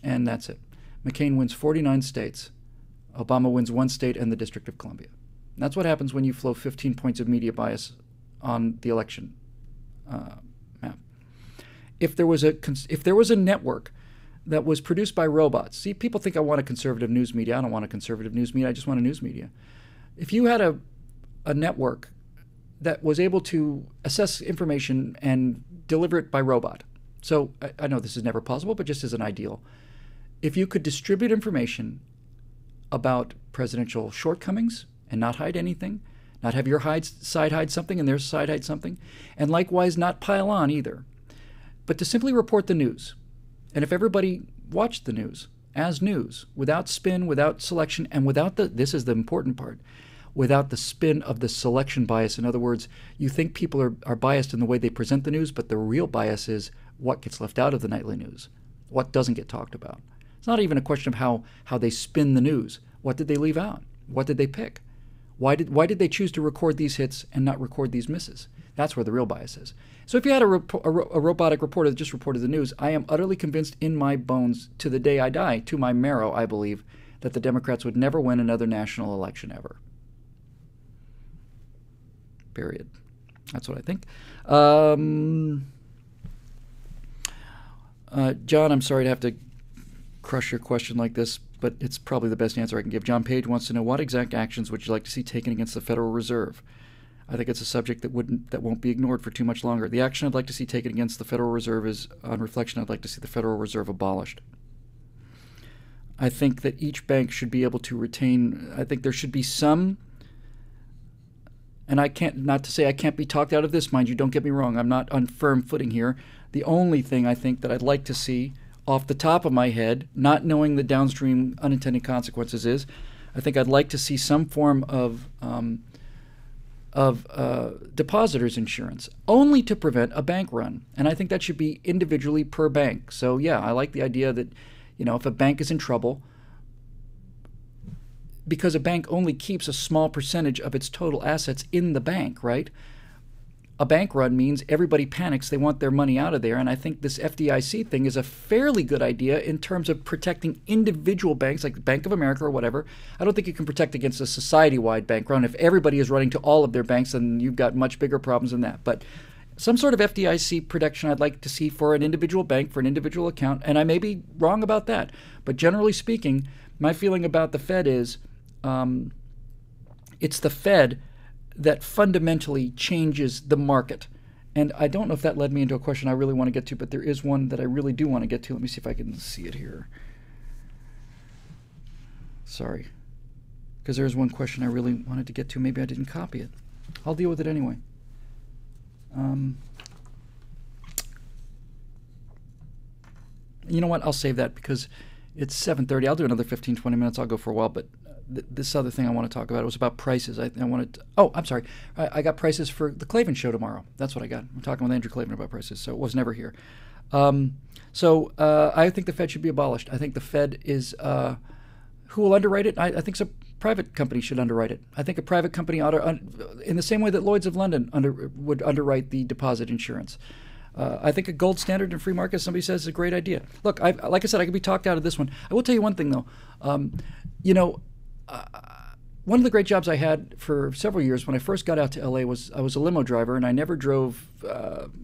and that's it. McCain wins 49 states. Obama wins 1 state and the District of Columbia. And that's what happens when you flow 15 points of media bias on the election map. If there was a network that was produced by robots, see, people think I want a conservative news media. I don't want a conservative news media. I just want a news media. If you had a network that was able to assess information and deliver it by robot, so I know this is never possible, but just as an ideal, if you could distribute information about presidential shortcomings and not hide anything, not have your side hide something and their side hide something, and likewise not pile on either, but to simply report the news. And if everybody watched the news as news, without spin, without selection, and without this is the important part, without the spin of the selection bias. In other words, you think people are biased in the way they present the news, but the real bias is what gets left out of the nightly news, what doesn't get talked about. It's not even a question of how they spin the news. What did they leave out? What did they pick? Why did they choose to record these hits and not record these misses? That's where the real bias is. So if you had a robotic reporter that just reported the news, I am utterly convinced in my bones to the day I die, to my marrow, I believe, that the Democrats would never win another national election ever. Period. That's what I think. John, I'm sorry to have to crush your question like this, but it's probably the best answer I can give. John Page wants to know, what exact actions would you like to see taken against the Federal Reserve? I think it's a subject that won't be ignored for too much longer. The action I'd like to see taken against the Federal Reserve is, on reflection, I'd like to see the Federal Reserve abolished. I think that each bank should be able to retain, I think there should be some, and not to say I can't be talked out of this, mind you, don't get me wrong, I'm not on firm footing here. The only thing I think that I'd like to see off the top of my head, not knowing the downstream unintended consequences, is I think I'd like to see some form of depositors insurance, only to prevent a bank run. And I think that should be individually per bank. So yeah, I like the idea that, if a bank is in trouble, because a bank only keeps a small percentage of its total assets in the bank, right? A bank run means everybody panics, they want their money out of there, and I think this FDIC thing is a fairly good idea in terms of protecting individual banks like Bank of America or whatever. I don't think you can protect against a society-wide bank run. If everybody is running to all of their banks, then you've got much bigger problems than that. But some sort of FDIC protection I'd like to see for an individual bank, for an individual account, and I may be wrong about that. But generally speaking, my feeling about the Fed is it's the Fed that fundamentally changes the market. And I don't know if that led me into a question I really want to get to, but there is one that I really do want to get to. Let me see if I can see it here. Sorry. Because there is one question I really wanted to get to. Maybe I didn't copy it. I'll deal with it anyway. You know what? I'll save that because it's 7:30. I'll do another 15, 20 minutes. I'll go for a while, but this other thing I want to talk about, it was about prices. I wanted to, I'm sorry. I got prices for the Klavan show tomorrow. That's what I got. I'm talking with Andrew Klavan about prices, so it was never here. I think the Fed should be abolished. I think the Fed is, who will underwrite it? I think some private company should underwrite it. I think a private company ought to, in the same way that Lloyd's of London would underwrite the deposit insurance. I think a gold standard in free market, somebody says, is a great idea. Look, like I said, I could be talked out of this one. I will tell you one thing, though. You know, one of the great jobs I had for several years when I first got out to LA was I was a limo driver, and I never drove.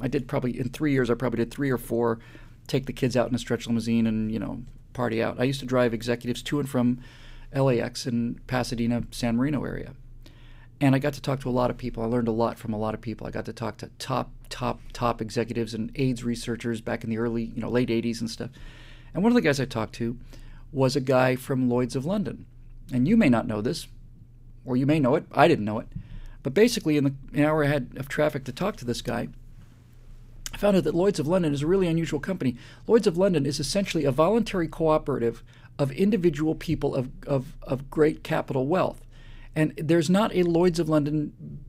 I did probably in 3 years. I probably did 3 or 4. Take the kids out in a stretch limousine and party out. I used to drive executives to and from LAX and Pasadena, San Marino area, and I got to talk to a lot of people. I learned a lot from a lot of people. I got to talk to top executives and AIDS researchers back in the early, late 80s and stuff. And one of the guys I talked to was a guy from Lloyd's of London, and you may not know this. Or you may know it. I didn't know it. But basically, in the hour I had of traffic to talk to this guy, I found out that Lloyd's of London is a really unusual company. Lloyd's of London is essentially a voluntary cooperative of individual people of great capital wealth. And there's not a Lloyd's of London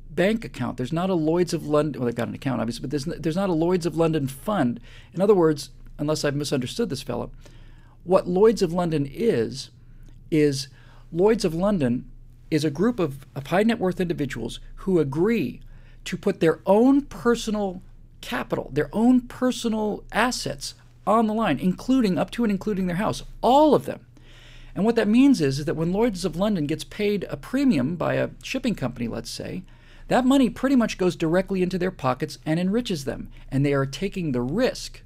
bank account. There's not a Lloyd's of London, well, they've got an account, obviously, but there's not a Lloyd's of London fund. In other words, unless I've misunderstood this fellow, what Lloyd's of London is Lloyd's of London is a group of high net worth individuals who agree to put their own personal capital, their own personal assets on the line, including up to and including their house, all of them. And what that means is that when Lloyd's of London gets paid a premium by a shipping company, let's say, that money pretty much goes directly into their pockets and enriches them, and they are taking the risk.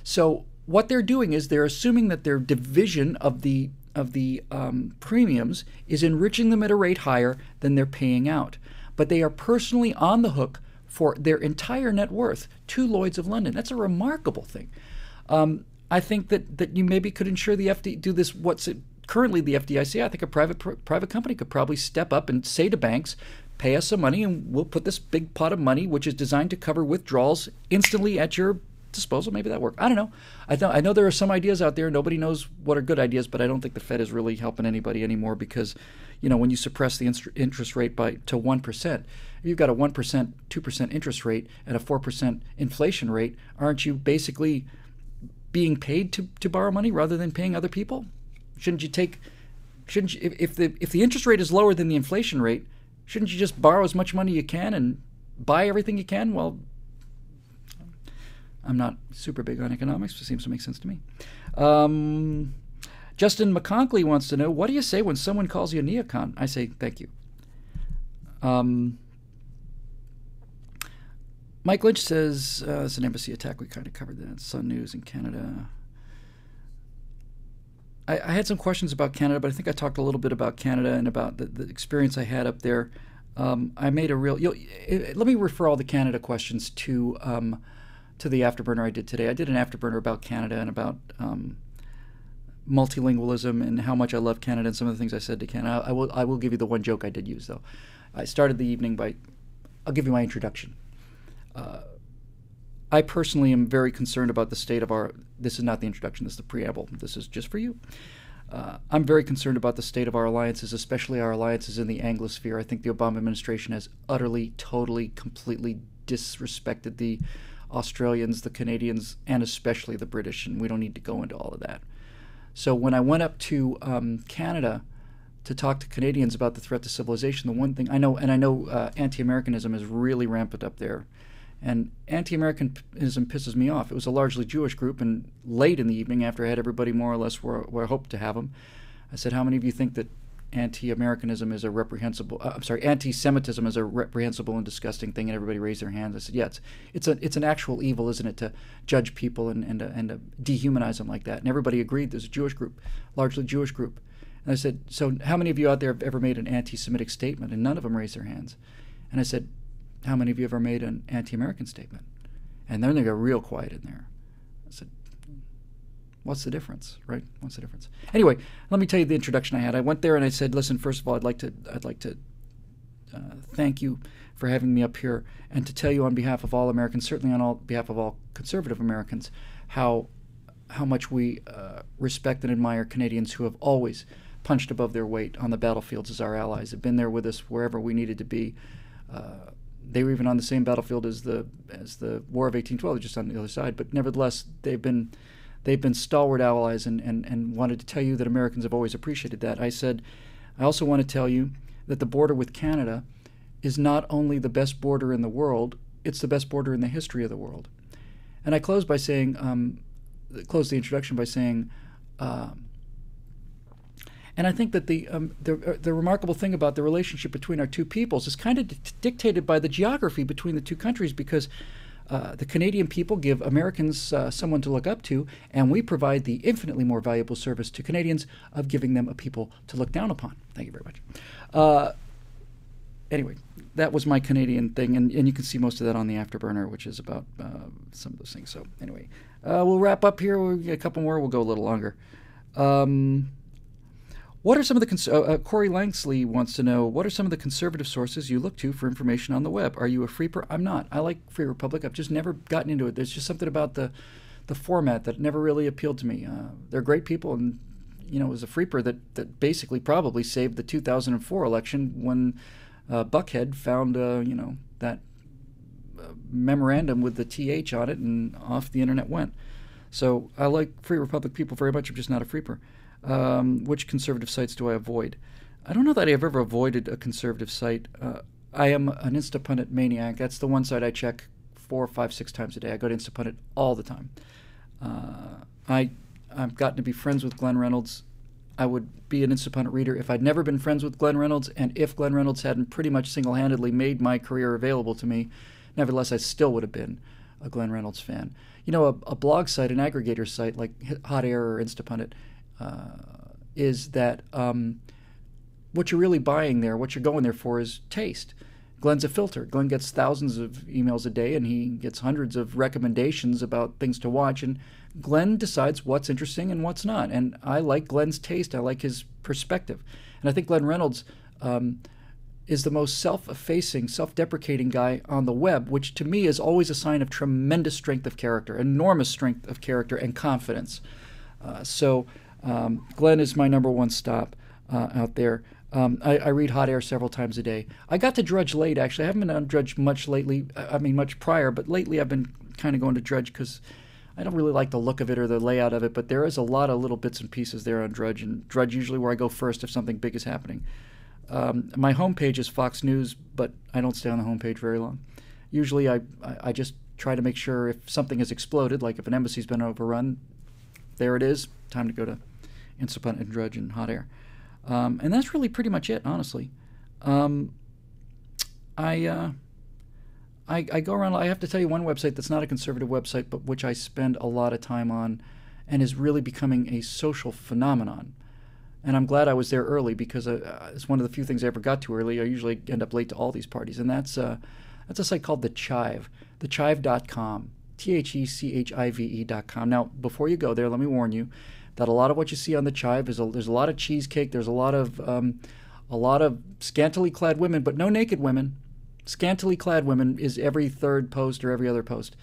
So what they're doing is they're assuming that their division of the premiums is enriching them at a rate higher than they're paying out. But they are personally on the hook for their entire net worth to Lloyd's of London. That's a remarkable thing. I think that you maybe could ensure the FD do this. Currently the FDIC? I think a private company could probably step up and say to banks, pay us some money and we'll put this big pot of money, which is designed to cover withdrawals, instantly at your disposal. Maybe that work. I don't know. I know there are some ideas out there. Nobody knows what are good ideas, but I don't think the Fed is really helping anybody anymore because, when you suppress the interest rate to 1%, if you've got a 1%, 2% interest rate and a 4% inflation rate, aren't you basically being paid to borrow money rather than paying other people? Shouldn't you, if the interest rate is lower than the inflation rate, shouldn't you just borrow as much money you can and buy everything you can? Well, I'm not super big on economics, but it seems to make sense to me. Justin McConkley wants to know, what do you say when someone calls you a neocon? I say, thank you. Mike Lynch says, it's an embassy attack. We kind of covered that. Sun News in Canada. I had some questions about Canada, but I think I talked a little bit about Canada and about the experience I had up there. I made a real... let me refer all the Canada questions to the afterburner I did today. I did an afterburner about Canada and about multilingualism and how much I love Canada and some of the things I said to Canada. I will give you the one joke I did use, though. I started the evening by... I'll give you my introduction. I personally am very concerned about the state of our... This is not the introduction, this is the preamble. This is just for you. I'm very concerned about the state of our alliances, especially our alliances in the Anglosphere. I think the Obama administration has utterly, totally, completely disrespected the Australians, the Canadians, and especially the British, and we don't need to go into all of that. So when I went up to Canada to talk to Canadians about the threat to civilization, the one thing I know, and I know anti-Americanism is really rampant up there, and anti-Americanism pisses me off. It was a largely Jewish group, and late in the evening, after I had everybody more or less where I hoped to have them, I said, how many of you think that anti-Americanism is a reprehensible, anti-Semitism is a reprehensible and disgusting thing? And everybody raised their hands. I said, yeah, it's an actual evil, isn't it, to judge people and to dehumanize them like that? And everybody agreed. There's a Jewish group, largely Jewish group. And I said, so how many of you out there have ever made an anti-Semitic statement? And none of them raised their hands. And I said, how many of you have ever made an anti-American statement? And then they got real quiet in there. I said, what's the difference, right? What's the difference? Anyway, let me tell you the introduction I had. I went there and I said, listen, first of all, I'd like to thank you for having me up here and to tell you on behalf of all Americans, certainly on behalf of all conservative Americans, how much we respect and admire Canadians who have always punched above their weight on the battlefields as our allies, have been there with us wherever we needed to be. They were even on the same battlefield as the War of 1812, just on the other side. But nevertheless, they've been stalwart allies and wanted to tell you that Americans have always appreciated that. I said, I also want to tell you that the border with Canada is not only the best border in the world, it's the best border in the history of the world. And I close by saying, close the introduction by saying, and I think that the remarkable thing about the relationship between our two peoples is kind of dictated by the geography between the two countries, because the Canadian people give Americans someone to look up to, and we provide the infinitely more valuable service to Canadians of giving them a people to look down upon. Thank you very much. Anyway, that was my Canadian thing, and you can see most of that on the Afterburner, which is about some of those things. So anyway, we'll wrap up here. We'll get a couple more. We'll go a little longer. What are some of the Corey Langsley wants to know, what are some of the conservative sources you look to for information on the web? Are you a Freeper? I'm not. I like Free Republic. I've just never gotten into it. There's just something about the format that never really appealed to me. They're great people, and it was a Freeper that basically probably saved the 2004 election when Buckhead found that memorandum with the TH on it, and off the internet went. So I like Free Republic people very much. I'm just not a Freeper. Which conservative sites do I avoid? I don't know that I've ever avoided a conservative site. I am an Instapundit maniac. That's the one site I check 4, 5, 6 times a day. I go to Instapundit all the time. I've gotten to be friends with Glenn Reynolds. I would be an Instapundit reader if I'd never been friends with Glenn Reynolds, and if Glenn Reynolds hadn't pretty much single-handedly made my career available to me. Nevertheless, I still would have been a Glenn Reynolds fan. A blog site, an aggregator site like Hot Air or Instapundit, is that what you're really buying there, what you're going there for, is taste. Glenn's a filter. Glenn gets thousands of emails a day, and he gets hundreds of recommendations about things to watch, and Glenn decides what's interesting and what's not. And I like Glenn's taste. I like his perspective. And I think Glenn Reynolds is the most self-effacing, self-deprecating guy on the web, which to me is always a sign of tremendous strength of character, enormous strength of character and confidence. Glenn is my number one stop out there. I read Hot Air several times a day. I got to Drudge late, actually. I haven't been on Drudge much lately. Much prior, but lately I've been kind of going to Drudge because I don't really like the look of it or the layout of it, but there is a lot of little bits and pieces there on Drudge, and Drudge usually where I go first if something big is happening. My homepage is Fox News, but I don't stay on the homepage very long. Usually I just try to make sure if something has exploded, like if an embassy's been overrun, there it is, time to go to Instapundit and Drudge and Hot Air. And that's really pretty much it, honestly. I go around. I have to tell you one website that's not a conservative website, but which I spend a lot of time on and is really becoming a social phenomenon. And I'm glad I was there early, because it's one of the few things I ever got to early. I usually end up late to all these parties. And that's a site called The Chive, thechive.com, THECHIVE.com. Now, before you go there, let me warn you that a lot of what you see on The Chive there's a lot of cheesecake, there's a lot of scantily clad women, but no naked women. Scantily clad women is every third post or every other post.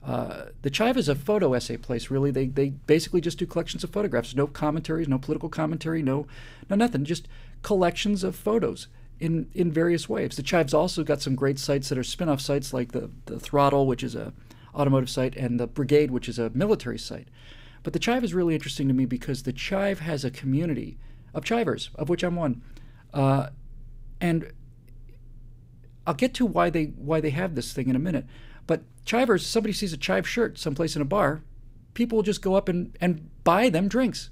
The Chive is a photo essay place, really. They basically just do collections of photographs. No commentaries, no political commentary, no nothing. Just collections of photos in various waves. The Chive's also got some great sites that are spin-off sites, like the Throttle, which is a automotive site, and the Brigade, which is a military site. But the Chive is really interesting to me because the Chive has a community of Chivers, of which I'm one. And I'll get to why they have this thing in a minute. But Chivers, somebody sees a Chive shirt someplace in a bar, people will just go up and buy them drinks.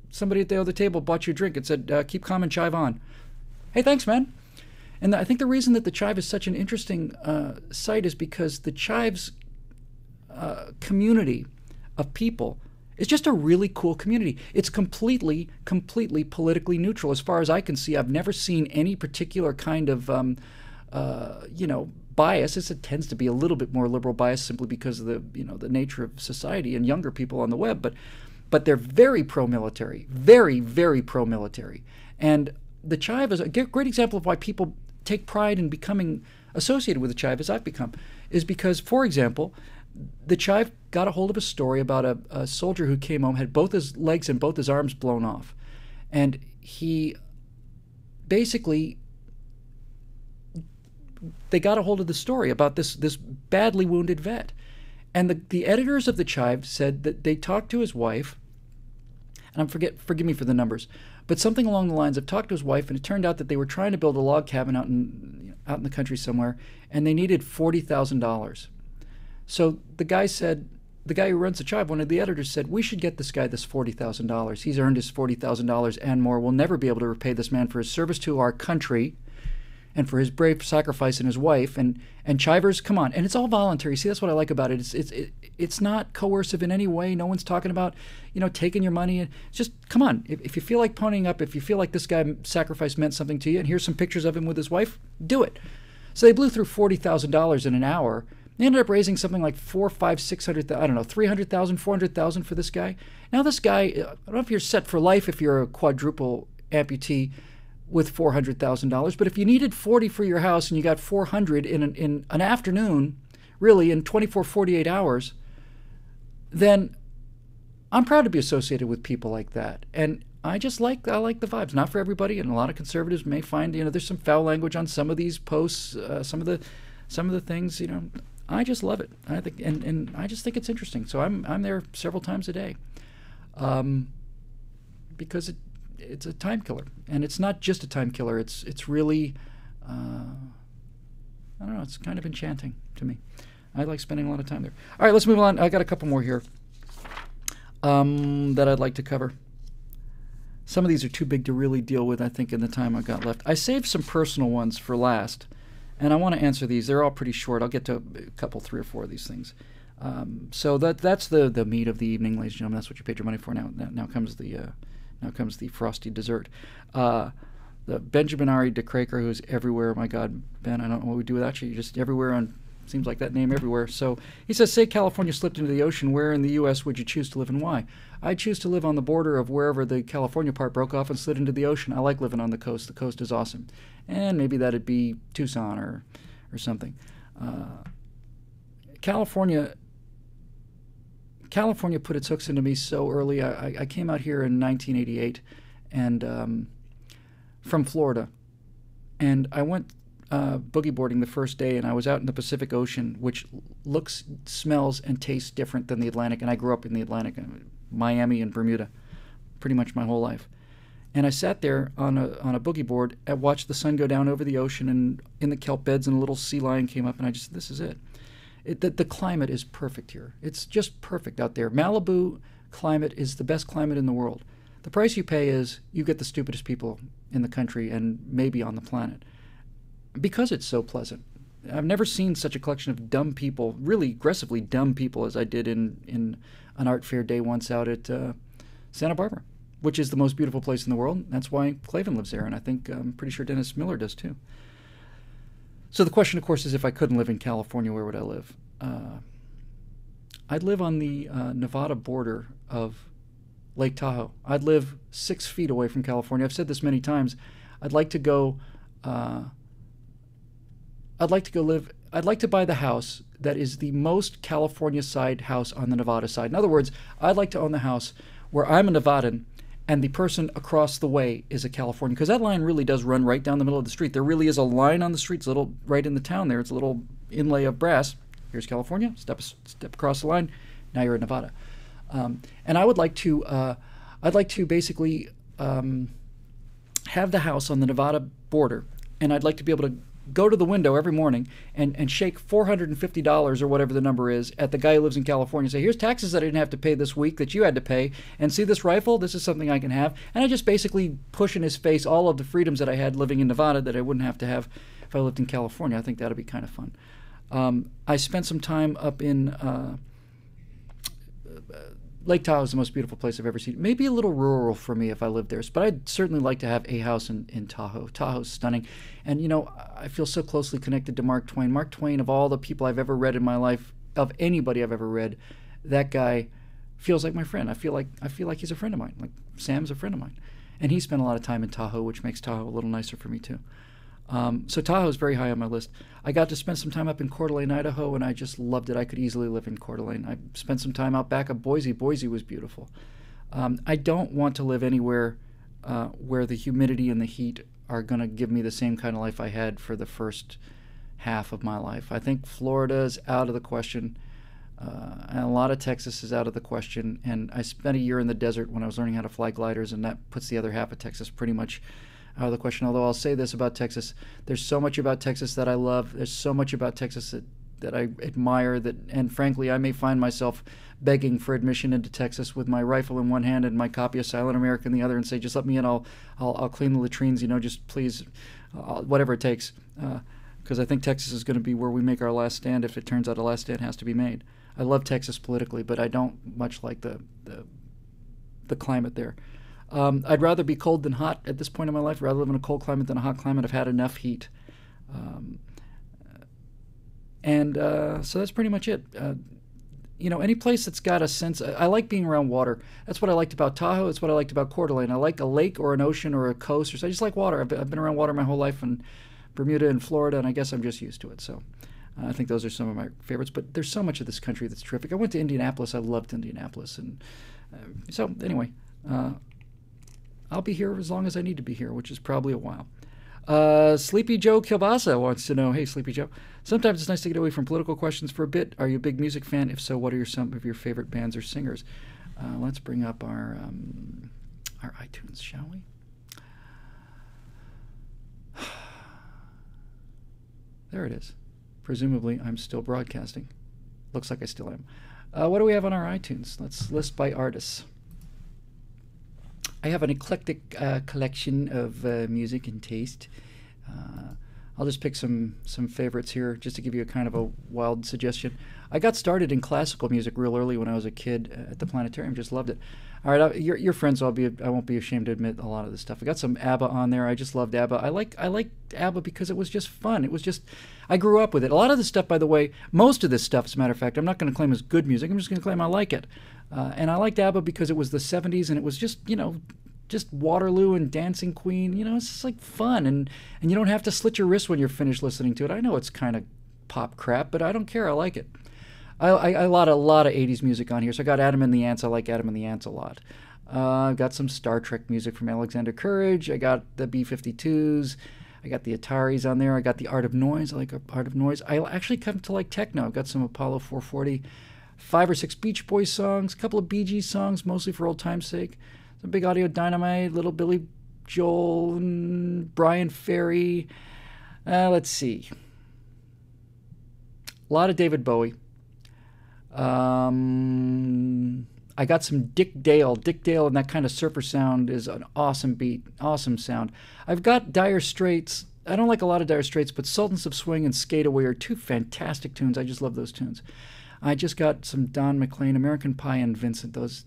Somebody at the other table bought you a drink and said, keep calm and Chive on. Hey, thanks, man. And I think the reason that the Chive is such an interesting site is because the Chive's community of people is just a really cool community. It's completely politically neutral. As far as I can see, I've never seen any particular kind of bias. It tends to be a little bit more liberal bias simply because of the nature of society and younger people on the web. But they're very pro-military, very pro-military. And the Chive is a great example of why people take pride in becoming associated with the Chive, as I've become, is because, for example, the Chive got a hold of a story about a soldier who came home, had both his legs and both his arms blown off. And he basically, they got a hold of the story about this badly wounded vet. And the editors of the Chive said that they talked to his wife, and forgive me for the numbers, but something along the lines of talked to his wife, and it turned out that they were trying to build a log cabin out out in the country somewhere, and they needed $40,000. So the guy who runs the tribe, one of the editors said, we should get this guy this $40,000. He's earned his $40,000 and more. We'll never be able to repay this man for his service to our country and for his brave sacrifice and his wife. And Chivers, come on. And it's all voluntary. See, that's what I like about it. It's not coercive in any way. No one's talking about, taking your money. It's just, come on. If you feel like ponying up, if you feel like this guy sacrifice meant something to you, and here's some pictures of him with his wife, do it. So they blew through $40,000 in an hour. They ended up raising something like 400, 500, 600, I don't know, 300,000, 400,000 for this guy. Now this guy, I don't know if you're set for life if you're a quadruple amputee with $400,000, but if you needed 40 for your house and you got 400 in an afternoon, really in 24, 48 hours, then I'm proud to be associated with people like that. And I like the vibes. Not for everybody, and a lot of conservatives may find there's some foul language on some of these posts, some of the things. I just love it. I think, and I just think it's interesting. So I'm there several times a day, because it's a time killer, and it's not just a time killer. It's really, I don't know. It's kind of enchanting to me. I like spending a lot of time there. All right, let's move on. I got a couple more here that I'd like to cover. Some of these are too big to really deal with, I think, in the time I've got left. I saved some personal ones for last, and I want to answer these. They're all pretty short. I'll get to a couple, 3 or 4 of these things. So that's the meat of the evening, ladies and gentlemen. That's what you paid your money for. Now comes the frosty dessert. The Benjamin Ari de Craker, who's everywhere. My God, Ben, I don't know what we do without you. You're just everywhere on. Seems like that name everywhere. So he says, say California slipped into the ocean, where in the U.S. would you choose to live and why? I'd choose to live on the border of wherever the California part broke off and slid into the ocean. I like living on the coast. The coast is awesome. And maybe that'd be Tucson or something. California put its hooks into me so early. I came out here in 1988 and from Florida. And I went boogie boarding the first day, and I was out in the Pacific Ocean, which looks, smells, and tastes different than the Atlantic. And I grew up in the Atlantic, Miami and Bermuda, pretty much my whole life. And I sat there on a boogie board and watched the sun go down over the ocean and in the kelp beds, and a little sea lion came up, and this is it. The climate is perfect here. It's just perfect out there. Malibu climate is the best climate in the world. The price you pay is you get the stupidest people in the country and maybe on the planet, because it's so pleasant. I've never seen such a collection of dumb people, really aggressively dumb people, as I did in an art fair day once out at Santa Barbara, which is the most beautiful place in the world. That's why Clavin lives there, and I think I'm pretty sure Dennis Miller does too. So the question, of course, is if I couldn't live in California, where would I live? I'd live on the Nevada border of Lake Tahoe. I'd live 6 feet away from California. I've said this many times. I'd like to buy the house that is the most California side house on the Nevada side. In other words, I'd like to own the house where I'm a Nevadan and the person across the way is a Californian, because that line really does run right down the middle of the street. There really is a line on the street. It's a little right in the town there. It's a little inlay of brass. Here's California. Step across the line. Now you're in Nevada. And I would like to. I'd like to basically have the house on the Nevada border, and I'd like to be able to go to the window every morning and shake $450 or whatever the number is at the guy who lives in California and say, here's taxes that I didn't have to pay this week that you had to pay, and see this rifle? This is something I can have. And I just basically push in his face all of the freedoms that I had living in Nevada that I wouldn't have to have if I lived in California. I think that would be kind of fun. I spent some time up in Lake Tahoe is the most beautiful place I've ever seen. Maybe a little rural for me if I lived there, but I'd certainly like to have a house in Tahoe. Tahoe's stunning. And, I feel so closely connected to Mark Twain. Mark Twain, of all the people I've ever read in my life, of anybody I've ever read, that guy feels like my friend. I feel like he's a friend of mine. Like Sam's a friend of mine. And he spent a lot of time in Tahoe, which makes Tahoe a little nicer for me, too. So Tahoe is very high on my list. I got to spend some time up in Coeur d'Alene, Idaho, and I just loved it. I could easily live in Coeur d'Alene. I spent some time out back of Boise. Boise was beautiful. I don't want to live anywhere where the humidity and the heat are going to give me the same kind of life I had for the first half of my life. I think Florida is out of the question, and a lot of Texas is out of the question. And I spent a year in the desert when I was learning how to fly gliders, and that puts the other half of Texas pretty much out of the question. Although I'll say this about Texas: there's so much about Texas that I love. There's so much about Texas that I admire. And frankly, I may find myself begging for admission into Texas with my rifle in one hand and my copy of Silent America in the other, and say, "Just let me in. I'll clean the latrines. Just please, whatever it takes." Because I think Texas is going to be where we make our last stand if it turns out a last stand has to be made. I love Texas politically, but I don't much like the climate there. I'd rather be cold than hot at this point in my life. I'd rather live in a cold climate than a hot climate. I've had enough heat. So that's pretty much it. Any place that's got a sense. I like being around water. That's what I liked about Tahoe. That's what I liked about Coeur d'Alene. I like a lake or an ocean or a coast. I just like water. I've been around water my whole life in Bermuda and Florida, and I guess I'm just used to it. So I think those are some of my favorites. But there's so much of this country that's terrific. I went to Indianapolis. I loved Indianapolis. And so anyway, I'll be here as long as I need to be here, which is probably a while. Sleepy Joe Kilbasa wants to know, hey, Sleepy Joe, sometimes it's nice to get away from political questions for a bit. Are you a big music fan? If so, what are some of your favorite bands or singers? Let's bring up our iTunes, shall we? There it is. Presumably, I'm still broadcasting. Looks like I still am. What do we have on our iTunes? Let's list by artists. I have an eclectic collection of music and taste. I'll just pick some favorites here just to give you a kind of a wild suggestion. I got started in classical music real early when I was a kid at the planetarium. Just loved it. All right, your friends. I won't be ashamed to admit a lot of this stuff. I got some ABBA on there. I just loved ABBA. I like ABBA because it was just fun. It was just, I grew up with it. A lot of this stuff, by the way, most of this stuff, as a matter of fact, I'm not going to claim is good music. I'm just going to claim I like it. And I liked ABBA because it was the 70s and it was just, just Waterloo and Dancing Queen. It's just like fun. And you don't have to slit your wrist when you're finished listening to it. I know it's kind of pop crap, but I don't care. I like it. I got a lot of 80s music on here. So I got Adam and the Ants. I like Adam and the Ants a lot. I've got some Star Trek music from Alexander Courage. I got the B-52s. I got the Ataris on there. I got the Art of Noise. I like Art of Noise. I actually come to like techno. I've got some Apollo 440, 5 or 6 Beach Boys songs, a couple of Bee Gees songs, mostly for old time's sake. Some Big Audio Dynamite, Little Billy Joel, and Brian Ferry. Let's see. A lot of David Bowie. I got some Dick Dale. Dick Dale and that kind of surfer sound is an awesome beat, awesome sound. I've got Dire Straits. I don't like a lot of Dire Straits, but Sultans of Swing and Skate Away are 2 fantastic tunes. I just love those tunes. I just got some Don McLean, American Pie, and Vincent. Those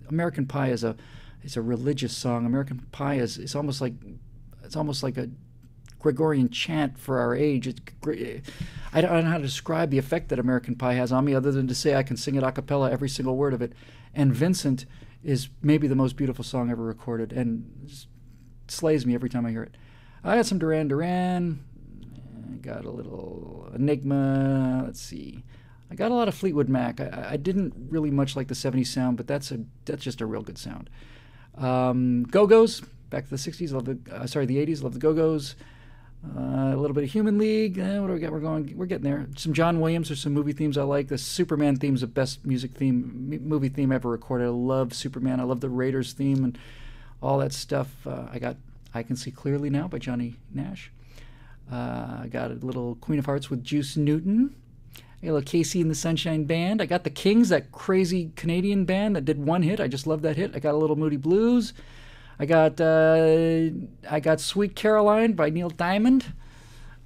American Pie is a religious song. American Pie is almost like a Gregorian chant for our age. I don't know how to describe the effect that American Pie has on me other than to say I can sing it a cappella, every single word of it. And Vincent is maybe the most beautiful song ever recorded and just slays me every time I hear it. I got some Duran Duran. I got a little Enigma. Let's see. I got a lot of Fleetwood Mac. I didn't really much like the 70s sound, but that's just a real good sound. Go-Go's, back to the 60s, the 80s, love the Go-Go's. A little bit of Human League. What do we got? We're getting there. Some John Williams or some movie themes I like. The Superman theme's the best movie theme ever recorded. I love Superman. I love the Raiders theme and all that stuff. I got I Can See Clearly Now by Johnny Nash. I got a little Queen of Hearts with Juice Newton. I got a little Casey and the Sunshine Band. I got the Kings, that crazy Canadian band that did one hit. I just love that hit. I got a little Moody Blues. I got Sweet Caroline by Neil Diamond.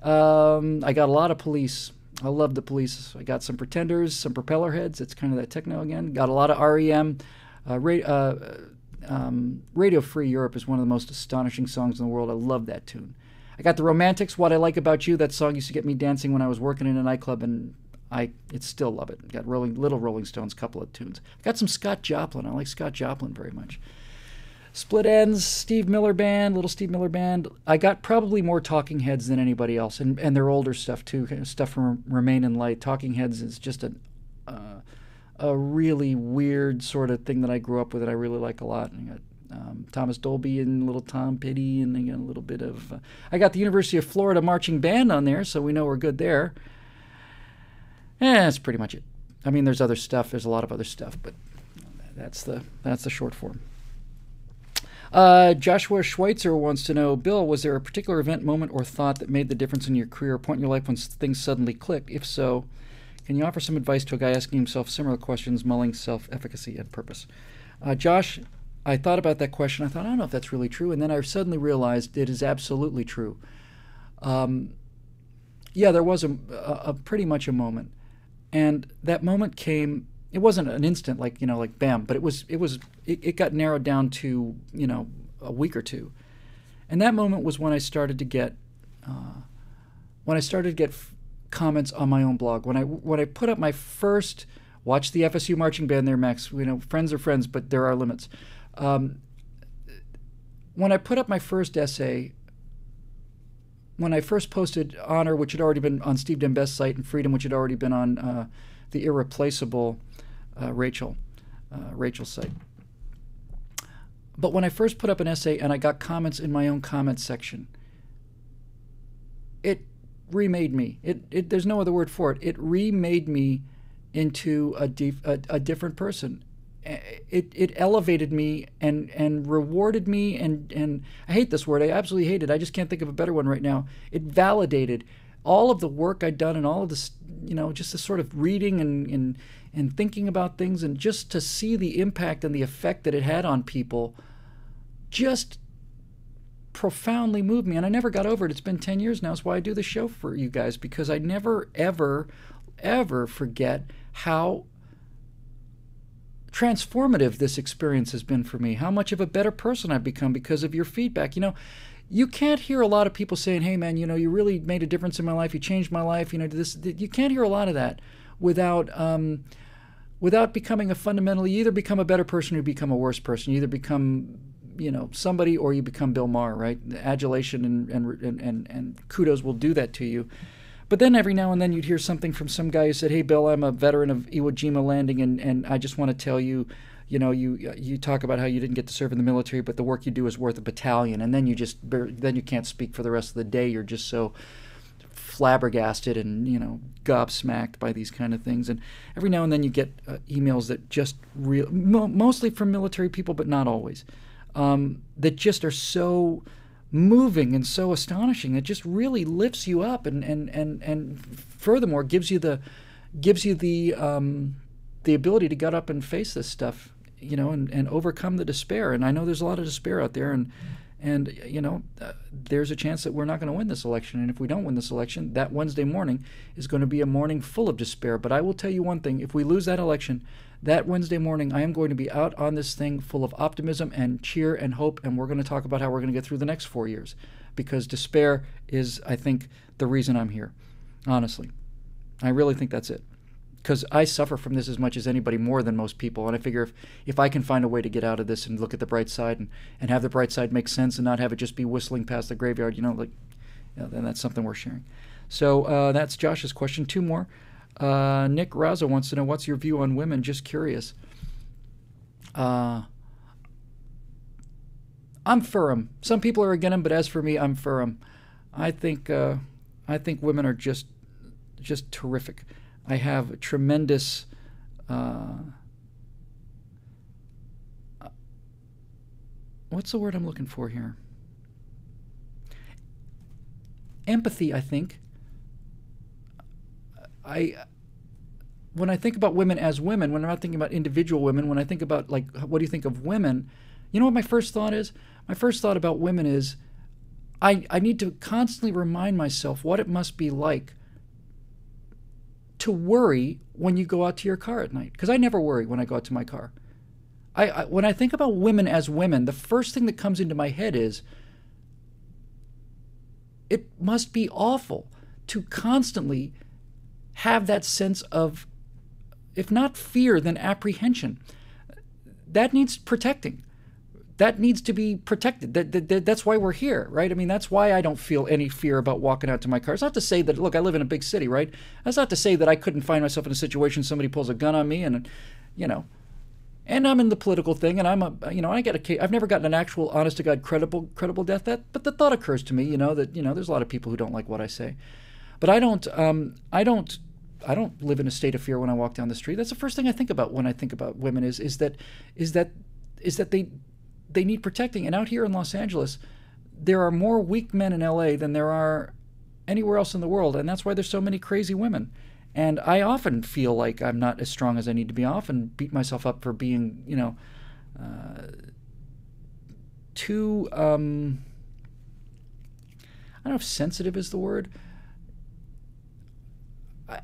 I got a lot of Police. I love the Police. I got some Pretenders, some Propeller Heads. It's kind of that techno again. Got a lot of REM. Radio Free Europe is one of the most astonishing songs in the world. I love that tune. I got the Romantics, What I Like About You. That song used to get me dancing when I was working in a nightclub, and I still love it. Got Little Rolling Stones, couple of tunes. I got some Scott Joplin. I like Scott Joplin very much. Split Ends, Steve Miller Band, Little Steve Miller Band. I got probably more Talking Heads than anybody else, and their older stuff too, stuff from Remain in Light. Talking Heads is just a really weird sort of thing that I grew up with and I really like a lot. And I got Thomas Dolby and Little Tom Petty, and I got a little bit of... I got the University of Florida Marching Band on there, so we know we're good there. That's pretty much it. I mean, there's other stuff. There's a lot of other stuff, but that's the short form. Joshua Schweitzer wants to know, Bill, was there a particular event, moment, or thought that made the difference in your career, point in your life when things suddenly clicked? If so, can you offer some advice to a guy asking himself similar questions, mulling self-efficacy and purpose? Josh, I thought about that question. I thought, I don't know if that's really true. And then I suddenly realized it is absolutely true. Yeah, there was a pretty much a moment. And that moment came, it wasn't an instant, like, like bam, but it got narrowed down to, a week or two. And that moment was when I started to get, comments on my own blog. When I put up my first, watch the FSU marching band there, Max, friends are friends, but there are limits. When I put up my first essay, when I first posted Honor, which had already been on Steve Dembest's site, and Freedom, which had already been on the irreplaceable Rachel's site. But when I first put up an essay and I got comments in my own comments section, it remade me. There's no other word for it. It remade me into a different person. It elevated me and rewarded me, and I hate this word. I absolutely hate it. I just can't think of a better one right now. It validated all of the work I'd done and all of this, just this sort of reading and thinking about things, and just to see the impact and the effect that it had on people just profoundly moved me. And I never got over it. It's been 10 years now. That's why I do the show for you guys, because I never, ever, ever forget how transformative this experience has been for me, how much of a better person I've become because of your feedback. You can't hear a lot of people saying, hey man, you really made a difference in my life, you changed my life, you can't hear a lot of that without becoming you either become a better person or you become a worse person. You either become somebody, or you become Bill Maher, right? Adulation and kudos will do that to you. But then every now and then you'd hear something from some guy who said, hey, Bill, I'm a veteran of Iwo Jima landing, and I just want to tell you, you talk about how you didn't get to serve in the military, but the work you do is worth a battalion. And then you can't speak for the rest of the day. You're just so flabbergasted and, gobsmacked by these kind of things. And every now and then you get emails that just mostly from military people, but not always, that just are so moving and so astonishing. It just really lifts you up, and furthermore gives you the ability to get up and face this stuff, and overcome the despair. And I know there's a lot of despair out there, and there's a chance that we're not going to win this election. And if we don't win this election, that Wednesday morning is going to be a morning full of despair. But I will tell you one thing: if we lose that election, that Wednesday morning, I am going to be out on this thing full of optimism and cheer and hope, and we're going to talk about how we're going to get through the next 4 years. Because despair is, I think, the reason I'm here. Honestly. I really think that's it. Because I suffer from this as much as anybody, more than most people. And I figure if I can find a way to get out of this and look at the bright side and have the bright side make sense and not have it just be whistling past the graveyard, then that's something worth sharing. So that's Josh's question. Two more. Nick Raza wants to know, what's your view on women? Just curious. I'm for them. Some people are against them, but as for me, I'm for them. I think women are just terrific. I have tremendous what's the word I'm looking for here? Empathy, I think. When I think about women as women, when I'm not thinking about individual women, when I think about, what do you think of women, you know what my first thought is? My first thought about women is I need to constantly remind myself what it must be like to worry when you go out to your car at night. Because I never worry when I go out to my car. When I think about women as women, the first thing that comes into my head is it must be awful to constantly have that sense of, if not fear, then apprehension. That needs protecting. That needs to be protected. That's why we're here, right? I mean, that's why I don't feel any fear about walking out to my car. It's not to say that, look, I live in a big city, right? That's not to say that I couldn't find myself in a situation somebody pulls a gun on me and I'm in the political thing, and I've never gotten an actual, honest to God, credible death threat, but the thought occurs to me, that there's a lot of people who don't like what I say. But I don't live in a state of fear when I walk down the street. That's the first thing I think about when I think about women is that they need protecting. And out here in Los Angeles, there are more weak men in LA than there are anywhere else in the world, and that's why there's so many crazy women. And I often feel like I'm not as strong as I need to be. I often beat myself up for being, too, I don't know if sensitive is the word.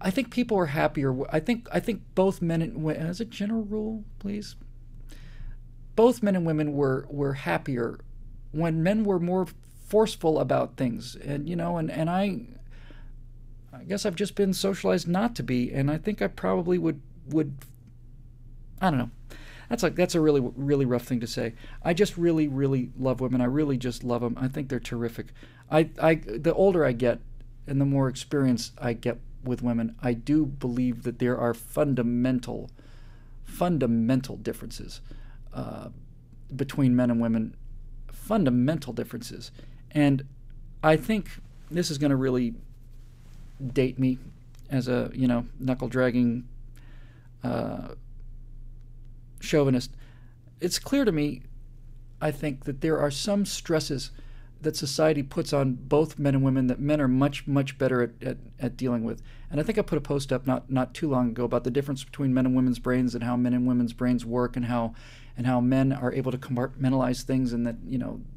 I think people are happier. I think both men and women, as a general rule, please, both men and women were happier when men were more forceful about things. And, and I guess I've just been socialized not to be, and I think I probably would I don't know. That's a really, really rough thing to say. I just really, really love women. I really just love them. I think they're terrific. The older I get and the more experience I get with women, I do believe that there are fundamental differences between men and women, fundamental differences. And I think this is going to really date me as a, knuckle-dragging chauvinist. It's clear to me, I think, that there are some stresses that society puts on both men and women that men are much, much better at dealing with. And I think I put a post up not too long ago about the difference between men and women's brains and how men and women's brains work, and how men are able to compartmentalize things, and that,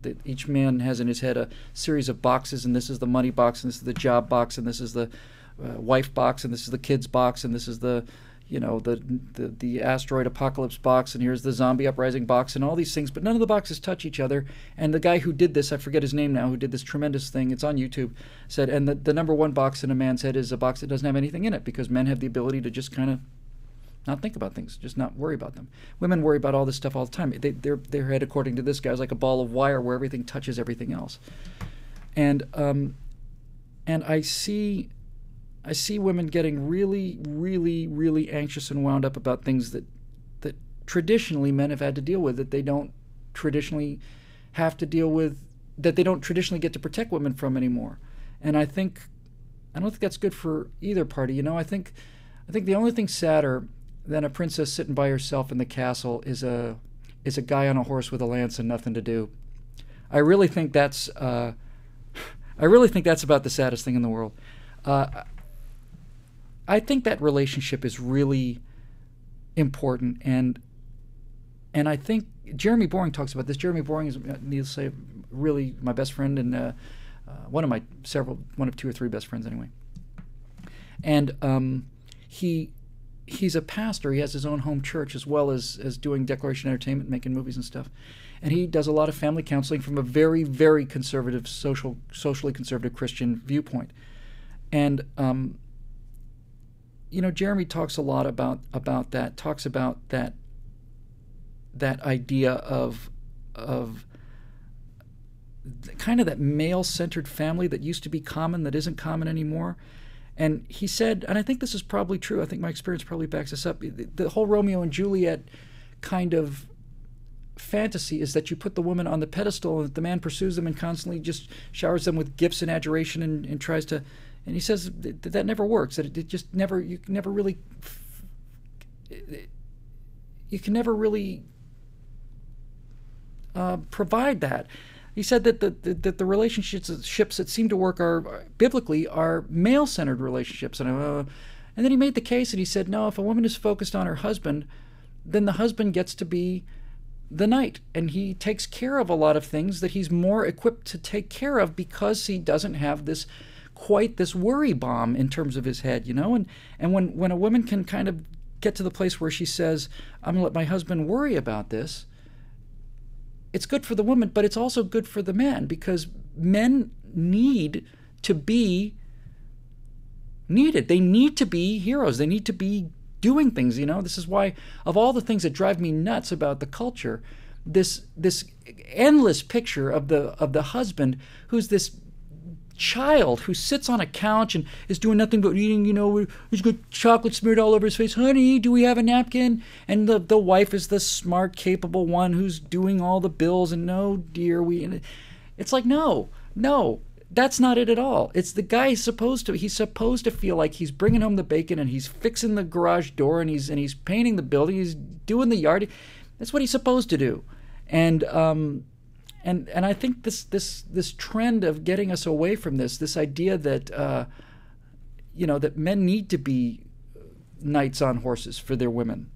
that each man has in his head a series of boxes, and this is the money box, and this is the job box, and this is the wife box, and this is the kids box, and this is the the asteroid apocalypse box, and here's the zombie uprising box, and all these things, but none of the boxes touch each other. And the guy who did this, I forget his name now, who did this tremendous thing, it's on YouTube, said, and the number one box in a man's head is a box that doesn't have anything in it, because men have the ability to just kind of not think about things, just not worry about them. Women worry about all this stuff all the time. Their head, according to this guy, is like a ball of wire where everything touches everything else. And I see women getting really, really, really anxious and wound up about things that traditionally men have had to deal with, that they don't traditionally have to deal with, that they don't traditionally get to protect women from anymore. And I don't think that's good for either party. I think the only thing sadder than a princess sitting by herself in the castle is a guy on a horse with a lance and nothing to do. I really think that's about the saddest thing in the world. I think that relationship is really important, and I think Jeremy Boring talks about this. Jeremy Boring is, needless to say, really my best friend, and one of two or three best friends anyway. And he's a pastor. He has his own home church, as well as doing Declaration Entertainment, making movies and stuff. And he does a lot of family counseling from a very, very conservative, socially conservative Christian viewpoint. And Jeremy talks a lot about that. Talks about that idea of kind of that male-centered family that used to be common, that isn't common anymore. And he said, and I think this is probably true, I think my experience probably backs this up, the whole Romeo and Juliet kind of fantasy is that you put the woman on the pedestal and that the man pursues them and constantly just showers them with gifts and adoration and tries to, and he says that never works, that it just never, you can never really provide that. He said that the relationships that seem to work are biblically are male-centered relationships, and then he made the case, and he said, no, if a woman is focused on her husband, then the husband gets to be the knight, and he takes care of a lot of things that he's more equipped to take care of because he doesn't have this worry bomb in terms of his head, and when a woman can kind of get to the place where she says, I'm going to let my husband worry about this, it's good for the woman, but it's also good for the man, because men need to be needed. They need to be heroes. They need to be doing things, This is why, of all the things that drive me nuts about the culture, this endless picture of the husband who's this child who sits on a couch and is doing nothing but eating, he's got chocolate smeared all over his face. Honey, do we have a napkin? And the wife is the smart, capable one who's doing all the bills, and no, dear, it's like, no, that's not it at all. It's the guy he's supposed to feel like he's bringing home the bacon, and he's fixing the garage door, and he's painting the building, he's doing the yard. That's what he's supposed to do. And I think this trend of getting us away from this idea that that men need to be knights on horses for their women.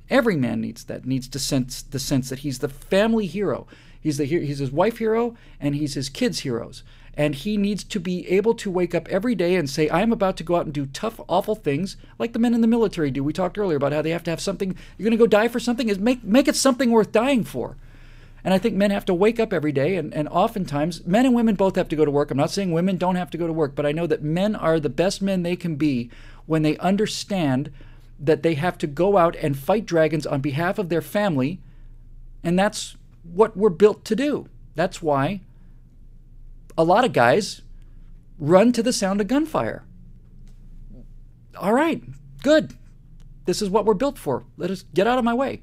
Every man needs that. Needs to sense that he's the family hero. He's his wife hero, and he's his kids' heroes. And he needs to be able to wake up every day and say, I'm about to go out and do tough, awful things like the men in the military do. We talked earlier about how they have to have something. You're going to go die for something? Make it something worth dying for. And I think men have to wake up every day, and oftentimes, men and women both have to go to work. I'm not saying women don't have to go to work, but I know that men are the best men they can be when they understand that they have to go out and fight dragons on behalf of their family, and that's what we're built to do. That's why a lot of guys run to the sound of gunfire. All right, good. This is what we're built for. Let us get out of my way.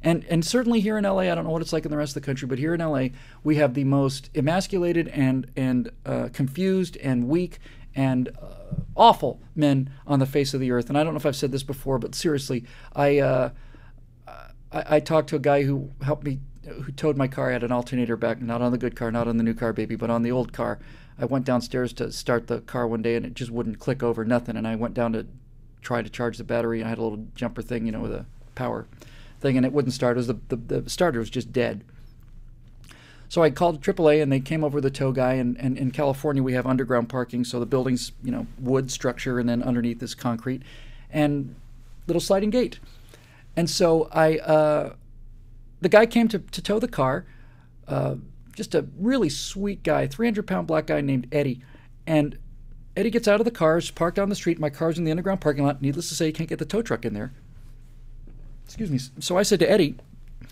And certainly here in LA, I don't know what it's like in the rest of the country, but here in LA, we have the most emasculated and confused and weak and awful men on the face of the earth. And I don't know if I've said this before, but seriously, I talked to a guy who helped me, who towed my car. I had an alternator back, not on the good car, not on the new car, baby, but on the old car. I went downstairs to start the car one day, and it just wouldn't click over, nothing. And I went down to try to charge the battery. I had a little jumper thing, with a power thing, and it wouldn't start. It was the starter was just dead. So I called AAA, and they came over the tow guy. And in California, we have underground parking, so the building's wood structure, and then underneath is concrete, and little sliding gate. And so the guy came to tow the car, just a really sweet guy, 300-pound black guy named Eddie. And Eddie gets out of the car, is parked on the street. My car's in the underground parking lot. Needless to say, you can't get the tow truck in there. Excuse me. So I said to Eddie, do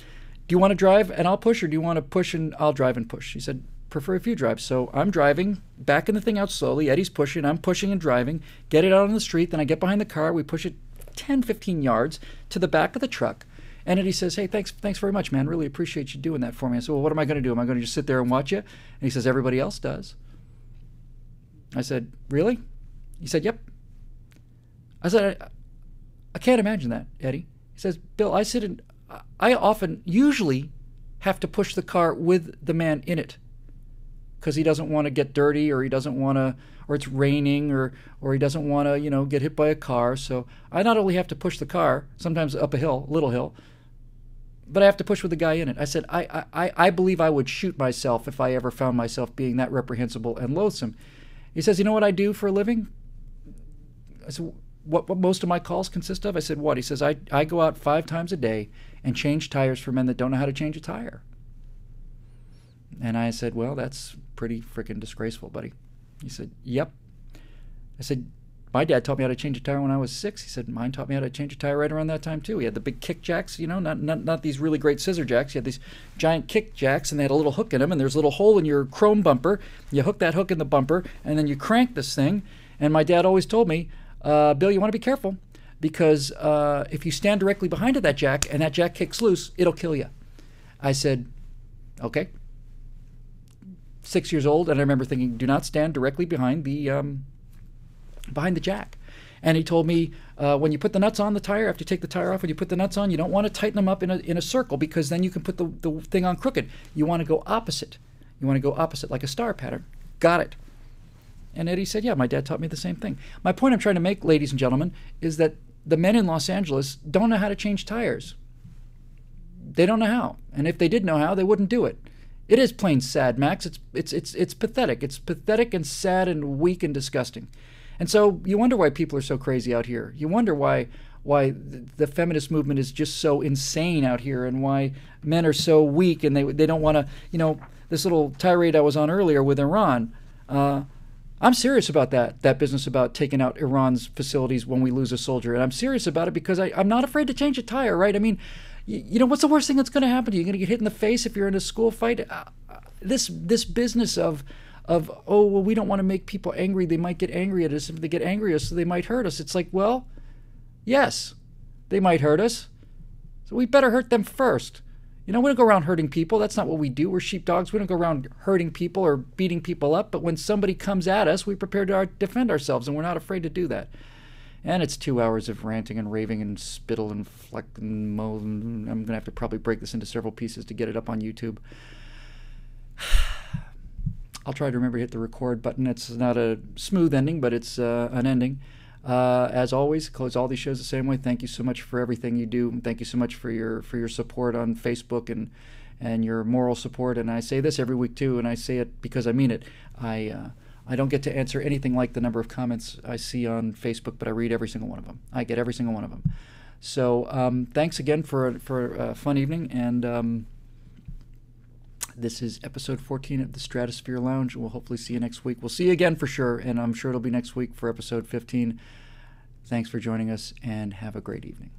you want to drive and I'll push, or do you want to push and I'll drive and push? He said, prefer if you drive. So I'm driving, backing the thing out slowly. Eddie's pushing. I'm pushing and driving. Get it out on the street. Then I get behind the car. We push it 10, 15 yards to the back of the truck. And Eddie says, hey, thanks very much, man. Really appreciate you doing that for me. I said, well, what am I going to do? Am I going to just sit there and watch you? And he says, everybody else does. I said, really? He said, yep. I said, I can't imagine that, Eddie. He says, Bill, I usually have to push the car with the man in it because he doesn't want to get dirty, or he doesn't want to, or it's raining, or he doesn't want to, get hit by a car. So I not only have to push the car, sometimes up a hill, little hill, but I have to push with the guy in it. I said, I believe I would shoot myself if I ever found myself being that reprehensible and loathsome. He says, you know what I do for a living? I said, what most of my calls consist of? I said, what? He says, I go out 5 times a day and change tires for men that don't know how to change a tire. And I said, well, that's pretty freaking disgraceful, buddy. He said, yep. I said, my dad taught me how to change a tire when I was 6. He said, mine taught me how to change a tire right around that time too. He had the big kick jacks, not these really great scissor jacks. He had these giant kick jacks, and they had a little hook in them, and there's a little hole in your chrome bumper. You hook that hook in the bumper, and then you crank this thing. And my dad always told me, Bill, you want to be careful, because if you stand directly behind that jack and that jack kicks loose, it'll kill you. I said, okay. 6 years old, and I remember thinking, do not stand directly behind the jack. And he told me, when you put the nuts on the tire, after you take the tire off, when you put the nuts on, you don't want to tighten them up in a circle, because then you can put the thing on crooked. You want to go opposite. You want to go opposite, like a star pattern. Got it. And Eddie said, yeah, my dad taught me the same thing. My point I'm trying to make, ladies and gentlemen, is that the men in Los Angeles don't know how to change tires. They don't know how. And if they did know how, they wouldn't do it. It is plain sad, Max. It's pathetic. It's pathetic and sad and weak and disgusting. And so you wonder why people are so crazy out here. You wonder why the feminist movement is just so insane out here, and why men are so weak and they don't want to, this little tirade I was on earlier with Iran. I'm serious about that business about taking out Iran's facilities when we lose a soldier. And I'm serious about it because I'm not afraid to change a tire, right? I mean, what's the worst thing that's going to happen to you? You're going to get hit in the face if you're in a school fight? This business of oh, well, we don't want to make people angry. They might get angry at us. If they get angry at us, they might hurt us. It's like, well, yes, they might hurt us. So we better hurt them first. We don't go around hurting people. That's not what we do. We're sheepdogs. We don't go around hurting people or beating people up. But when somebody comes at us, we prepare to defend ourselves, and we're not afraid to do that. And it's 2 hours of ranting and raving and spittle and fleck and moan. I'm going to have to probably break this into several pieces to get it up on YouTube. I'll try to remember to hit the record button. It's not a smooth ending, but it's an ending. As always, close all these shows the same way. Thank you so much for everything you do. Thank you so much for your support on Facebook and your moral support. And I say this every week too, and I say it because I mean it. I don't get to answer anything like the number of comments I see on Facebook, but I read every single one of them. I get every single one of them. So thanks again for a fun evening, and this is episode 14 of the Stratosphere Lounge. We'll hopefully see you next week. We'll see you again for sure, and I'm sure it'll be next week for episode 15. Thanks for joining us, and have a great evening.